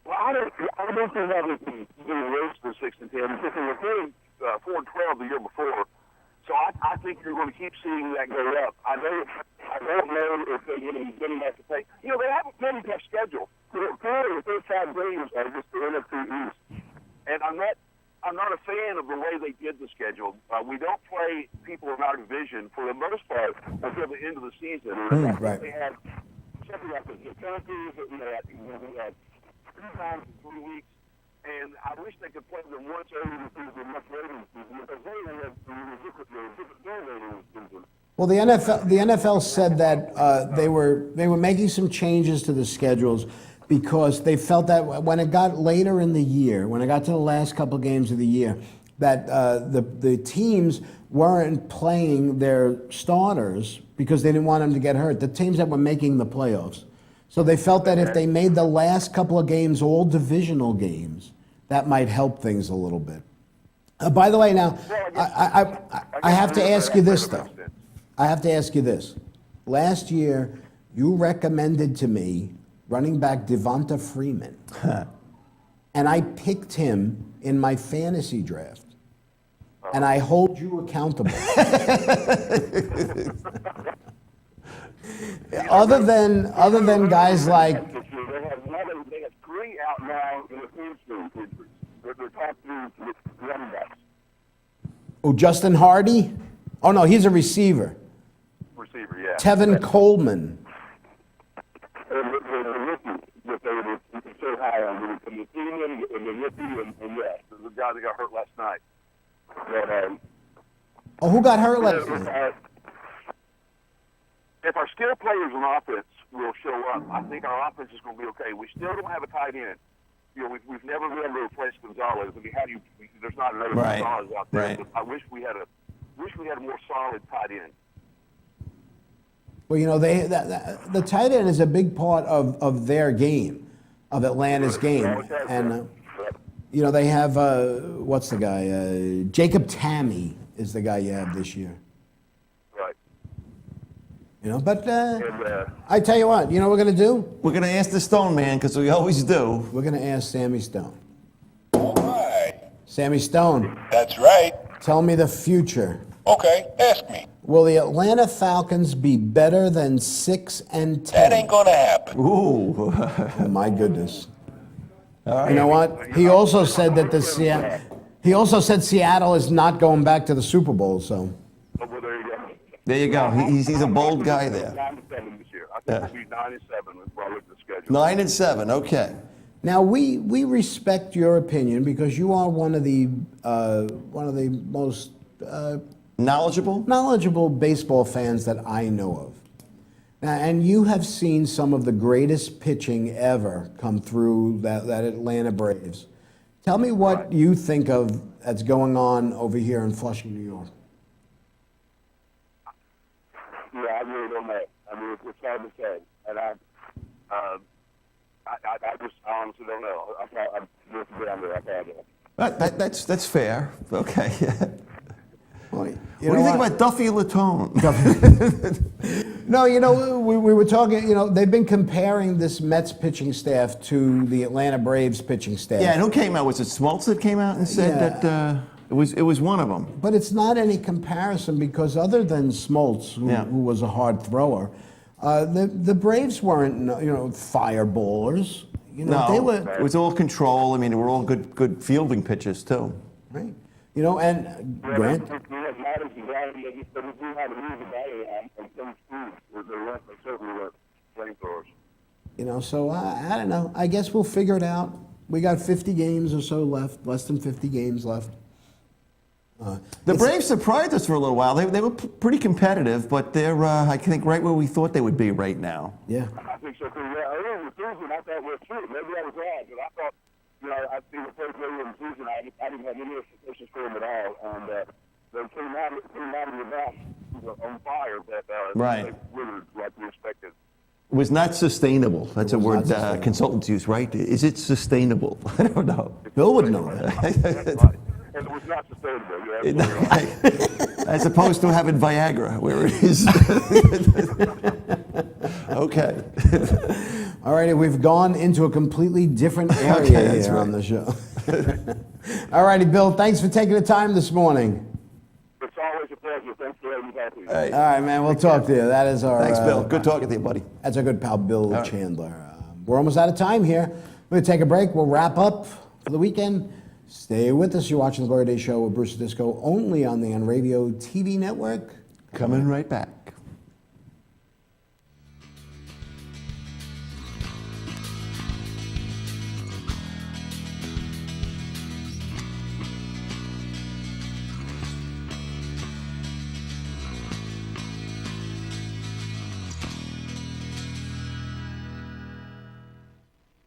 S6: Well, I don't think that was the race for 6-10 because they were playing 4-12 the year before. So I think you're going to keep seeing that go up. I don't know if they're going to be good enough to play. You know, they have a pretty tough schedule. The first 5 games are just the NFC East, and I'm not a fan of the way they did the schedule. We don't play people in our division for the most part until the end of the season.
S2: Right.
S6: They had something like the Yankees that we had 3 times in 3 weeks, and I wish they could play them once early in the season, much later in the season, because they had a different game later in the season.
S2: Well, the NFL said that they were making some changes to the schedules because they felt that when it got later in the year, when it got to the last couple of games of the year, that the teams weren't playing their starters because they didn't want them to get hurt. The teams that were making the playoffs. So they felt that if they made the last couple of games all divisional games, that might help things a little bit. By the way, now, I have to ask you this, though. I have to ask you this. Last year, you recommended to me running back Devonta Freeman, and I picked him in my fantasy draft, and I hold you accountable. Other than guys like
S6: They have 3 out now in the hamstring injuries. They're top 3 running backs.
S2: Justin Hardy. Oh no, he's a receiver.
S6: Receiver, yeah.
S2: Tevin Coleman.
S6: The rookie that they were so high on, the Freeman and the rookie, and yes, the guy that got hurt last night. But,
S2: Who got hurt last night?
S6: If our skill players on offense will show up, I think our offense is going to be okay. We still don't have a tight end. You know, we've never been able to replace Gonzalez. I mean, there's not another Gonzalez out there.
S1: Right.
S6: But I wish we had a more solid tight end.
S2: Well, you know, the tight end is a big part of their game, of Atlanta's game, and you know they have what's the guy? Jacob Tammy is the guy you have this year.
S6: Right.
S2: You know, but I tell you what, you know what we're gonna do?
S1: We're going to ask the Stone Man, because we always do.
S2: We're gonna ask Sammy Stone.
S5: All right.
S2: Sammy Stone,
S5: That's right.
S2: tell me the future.
S5: Okay, ask me.
S2: Will the Atlanta Falcons be better than 6-10?
S5: That ain't gonna happen.
S1: Ooh.
S2: Oh, my goodness. You know what? He also said that Seattle is not going back to the Super Bowl. So.
S6: Oh, well, there you go.
S1: There you go. He's a bold guy there.
S6: 9-7 this year. I think we'll be 9-7 if I look at the schedule.
S1: 9-7. Okay.
S2: Now we respect your opinion because you are one of the most knowledgeable baseball fans that I know of. Now, and you have seen some of the greatest pitching ever come through that Atlanta Braves. Tell me what you think of that's going on over here in Flushing, New York.
S6: Yeah, I really don't know. I mean, it's hard to say, and I just honestly don't know. I'm just down there. I apologize.
S1: That's fair. Okay.
S2: Well,
S1: What do you think about Duffy Latone?
S2: No, you know, we were talking, you know, they've been comparing this Mets pitching staff to the Atlanta Braves pitching staff.
S1: Yeah, and who came out? Was it Smoltz that came out and said that it was one of them?
S2: But it's not any comparison because other than Smoltz, who was a hard thrower, the Braves weren't, you know, fireballers. You know,
S1: No,
S2: they were.
S1: it was all control. I mean, they were all good fielding pitches too.
S2: Right. You know, and Grant,
S6: We have matters and gravity. I just we do have a move about it on some schools where they certainly were flamethrowers.
S2: you know, so I don't know. I guess we'll figure it out. We got 50 games or so left, less than 50 games left.
S1: The Braves surprised us for a little while. They were pretty competitive, but they're, I think, right where we thought they would be right now.
S2: Yeah.
S6: I think so too. Yeah, earlier in the season, I thought we were true. Maybe I was wrong, but I thought, I think the first earlier in the season, I didn't have any expectations for them at all. And they came out of the box on fire, but
S1: Right.
S6: they withered like we expected.
S1: It was not sustainable. That's a
S2: was
S1: word
S2: not sustainable.
S1: consultants use, right? Is it sustainable? I don't know.
S2: Bill would know that.
S6: That's right. And it was not sustainable. You're absolutely right.
S1: As opposed to having Viagra, where it is. Okay.
S2: All righty, we've gone into a completely different area
S1: Okay, that's
S2: here
S1: right.
S2: on the show. All righty, Bill, thanks for taking the time this morning.
S6: It's always a pleasure. Thanks for having me back here.
S1: Hey,
S2: All right, man, we'll talk to you. That is our
S1: thanks, Bill. Good talking to you, buddy.
S2: That's our good pal, Bill
S1: right.
S2: Chandler. We're almost out of time here. We're going to take a break. We'll wrap up for the weekend. Stay with us. You're watching the Glory Day Show with Bruce Disco, only on the Unradio TV network.
S1: Coming right back.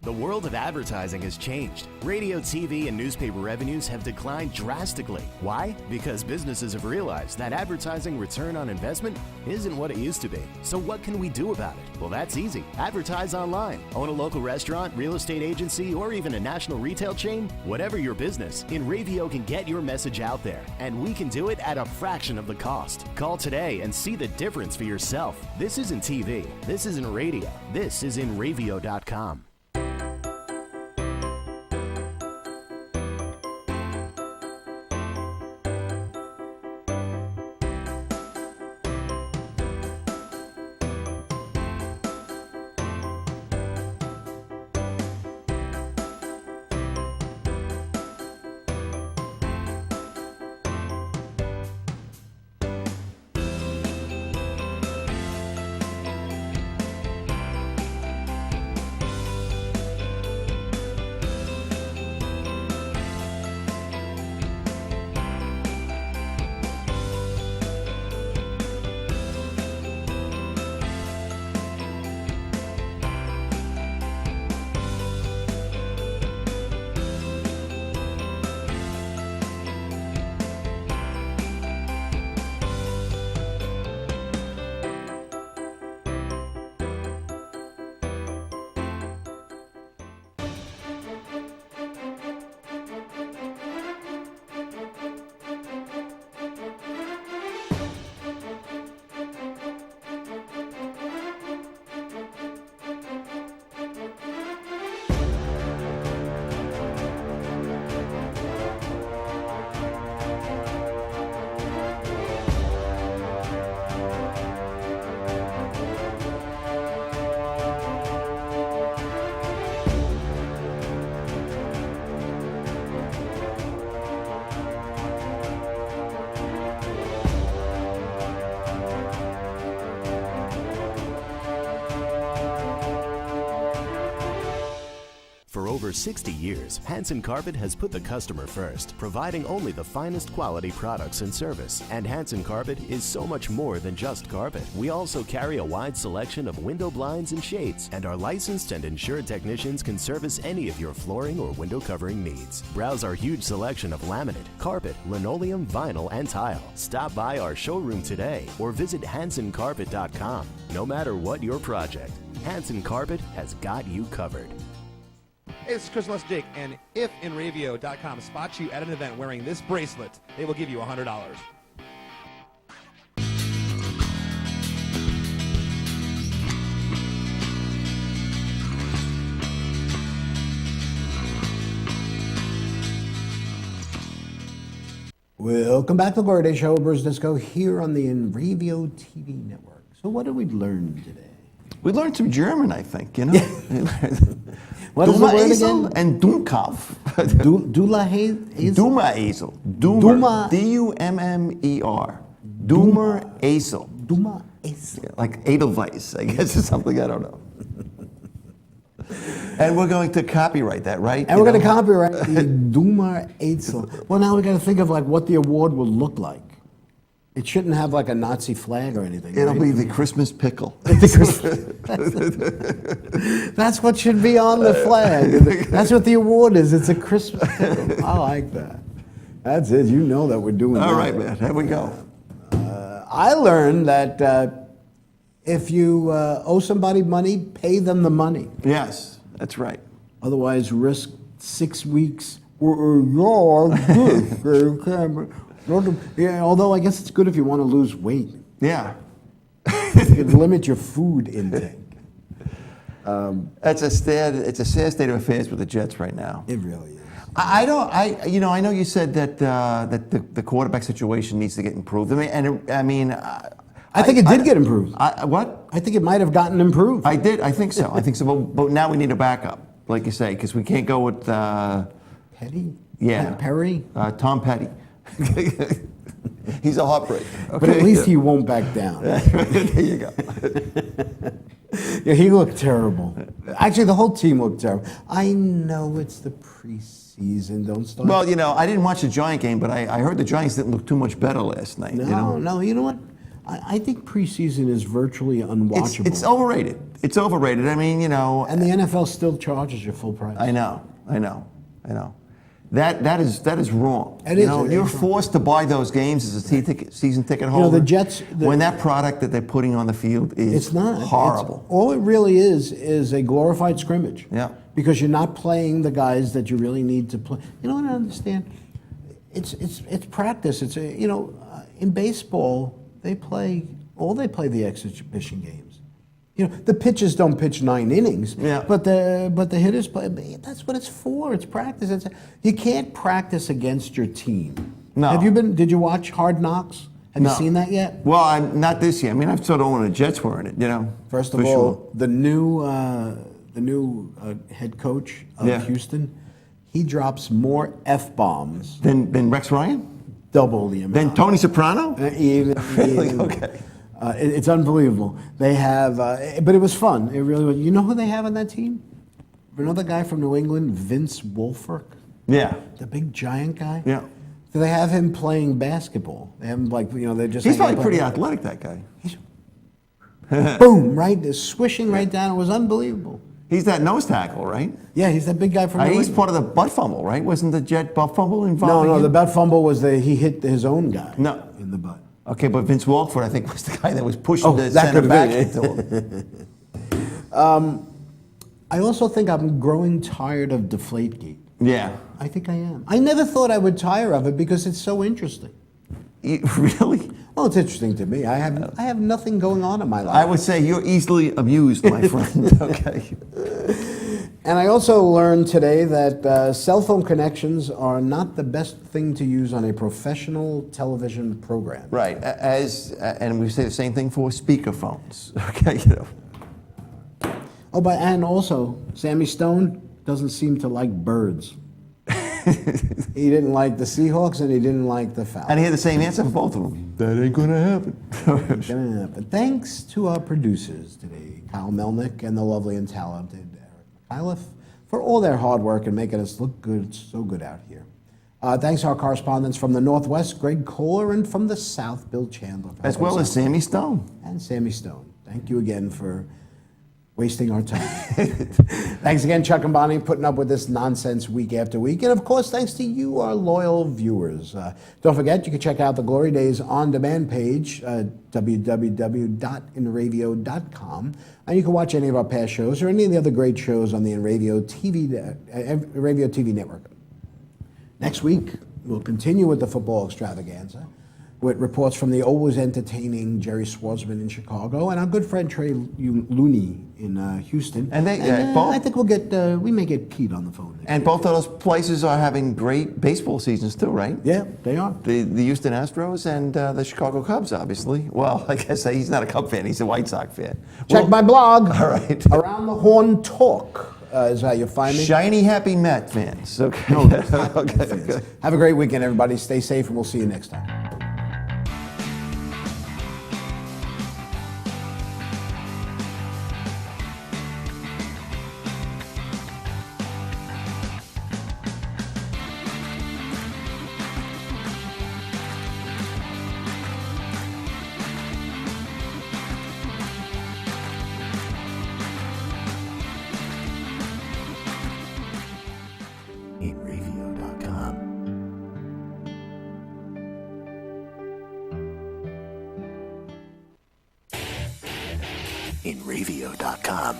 S3: The world of advertising has changed. Radio, TV, and newspaper revenues have declined drastically. Why? Because businesses have realized that advertising return on investment isn't what it used to be. So what can we do about it? Well, that's easy. Advertise online. Own a local restaurant, real estate agency, or even a national retail chain? Whatever your business, InRavio can get your message out there, and we can do it at a fraction of the cost. Call today and see the difference for yourself. This isn't TV. This isn't radio. This is InRavio.com. For over 60 years, Hanson Carpet has put the customer first, providing only the finest quality products and service. And Hanson Carpet is so much more than just carpet. We also carry a wide selection of window blinds and shades, and our licensed and insured technicians can service any of your flooring or window covering needs. Browse our huge selection of laminate, carpet, linoleum, vinyl, and tile. Stop by our showroom today or visit HansonCarpet.com. No matter what your project, Hanson Carpet has got you covered.
S7: Hey, this is Chris Les Jake, and if InRavio.com spots you at an event wearing this bracelet, they will give you $100.
S2: Welcome back to the Glory Day Show with Bruce Disco here on the InRavio TV network. So what did we learn today?
S1: We learned some German, I think, you know?
S2: What is the word
S1: Esel
S2: again?
S1: and Dummkopf.
S2: Duma Hazel?
S1: Duma Hazel.
S2: Duma-
S1: D-U-M-M-E-R. Duma Hazel.
S2: Duma Hazel.
S1: Like Edelweiss, I guess, or something, I don't know. And we're going to copyright that, right?
S2: And we're going to copyright the Duma Hazel. Well, now we got to think of like what the award will look like. It shouldn't have like a Nazi flag or anything.
S1: It'll
S2: right?
S1: be the Christmas pickle.
S2: That's what should be on the flag. That's what the award is. It's a Christmas. I like that. That's it. You know that we're doing
S1: All
S2: that.
S1: right, man. Here we go.
S2: I learned that if you owe somebody money, pay them the money.
S1: Yes, that's right.
S2: Otherwise, risk 6 weeks. Yeah, although I guess it's good if you want to lose weight.
S1: Yeah.
S2: You can limit your food intake.
S1: It's a sad state of affairs with the Jets right now.
S2: It really is.
S1: I know you said that the quarterback situation needs to get improved. I
S2: think it did get improved.
S1: What?
S2: I think it might have gotten improved.
S1: I think so. But now we need a backup, like you say, because we can't go with
S2: Petty?
S1: Yeah.
S2: Perry?
S1: Tom Petty. He's a heartbreaker. Okay?
S2: But at least he won't back down.
S1: There you go.
S2: Yeah, he looked terrible. Actually, the whole team looked terrible. I know it's the preseason. Don't start.
S1: Well, I didn't watch the Giant game, but I heard the Giants didn't look too much better last night.
S2: No, you know what? I think preseason is virtually unwatchable.
S1: It's overrated. It's overrated.
S2: And the NFL still charges you full price.
S1: I know. That is wrong.
S2: It is.
S1: You're forced to buy those games as a season ticket holder.
S2: The Jets.
S1: When that product that they're putting on the field is
S2: it's not
S1: horrible.
S2: All it really is a glorified scrimmage.
S1: Yeah.
S2: Because you're not playing the guys that you really need to play. You know what I understand? It's practice. It's in baseball they play the exhibition games. The pitchers don't pitch 9 innings,
S1: Yeah.
S2: but the hitters play. That's what it's for. It's practice. You can't practice against your team.
S1: No.
S2: Did you watch Hard Knocks? Have you seen that yet?
S1: Well, I'm not this year. I sort of when the Jets were in it.
S2: First of
S1: for
S2: all,
S1: sure.
S2: the new head coach of
S1: Yeah.
S2: Houston, he drops more F-bombs,
S1: Then Rex Ryan.
S2: double the amount.
S1: Then Tony Soprano.
S2: Even,
S1: Really?
S2: even-
S1: Okay.
S2: It's unbelievable. They have, but it was fun. It really was. You know who they have on that team? Another guy from New England, Vince Wilfork,
S1: Yeah.
S2: the big giant guy.
S1: Yeah.
S2: So they have him playing basketball. They have him they're just.
S1: He's
S2: hanging
S1: probably
S2: out
S1: pretty
S2: playing-
S1: athletic, that guy.
S2: Boom! Right, they're swishing right down. It was unbelievable.
S1: He's that nose tackle, right?
S2: Yeah, he's that big guy from. New
S1: He's
S2: England.
S1: part of the butt fumble, right? Wasn't the Jet butt fumble involved?
S2: No, the butt fumble was he hit his own guy.
S1: No.
S2: In the butt.
S1: Okay, but Vince Wilfork, I think, was the guy that was pushing the
S2: that
S1: center
S2: could
S1: back
S2: have
S1: into him.
S2: I also think I'm growing tired of Deflategate.
S1: Yeah.
S2: I think I am. I never thought I would tire of it because it's so interesting.
S1: Really?
S2: Well, it's interesting to me. I have nothing going on in my life.
S1: I would say you're easily amused, my friend. Okay.
S2: And I also learned today that cell phone connections are not the best thing to use on a professional television program.
S1: Right. And we say the same thing for speakerphones. Okay.
S2: And also, Sammy Stone doesn't seem to like birds. He didn't like the Seahawks and he didn't like the Falcons.
S1: And he had the same answer for both of them. That ain't gonna happen.
S2: But thanks to our producers today, Kyle Melnick and the lovely and talented Eric Mikhailov, for all their hard work and making us look good, so good out here. Thanks to our correspondents from the Northwest, Greg Kohler, and from the South, Bill Chandler.
S1: As well as Sammy Stone.
S2: And Sammy Stone. Thank you again for wasting our time. Thanks again, Chuck and Bonnie, putting up with this nonsense week after week. And of course, thanks to you, our loyal viewers. Don't forget, you can check out the Glory Days on-demand page, www.inravio.com. And you can watch any of our past shows or any of the other great shows on the InRavio TV network. Next week, we'll continue with the football extravaganza with reports from the always entertaining Jerry Schwartzman in Chicago and our good friend Trey Looney in Houston.
S1: And both.
S2: I think we may get Pete on the phone.
S1: And both of those places are having great baseball seasons too, right?
S2: Yeah, they are.
S1: The Houston Astros and the Chicago Cubs, obviously. Well, I guess he's not a Cub fan; he's a White Sox fan.
S2: Check my blog.
S1: All right.
S2: Around the Horn Talk. is how you find me.
S1: Shiny happy Met fans. Okay.
S2: No, just hockey
S1: Okay,
S2: fans.
S1: okay.
S2: Have a great weekend, everybody. Stay safe, and we'll see you next time.
S3: InReview.com. InReview.com.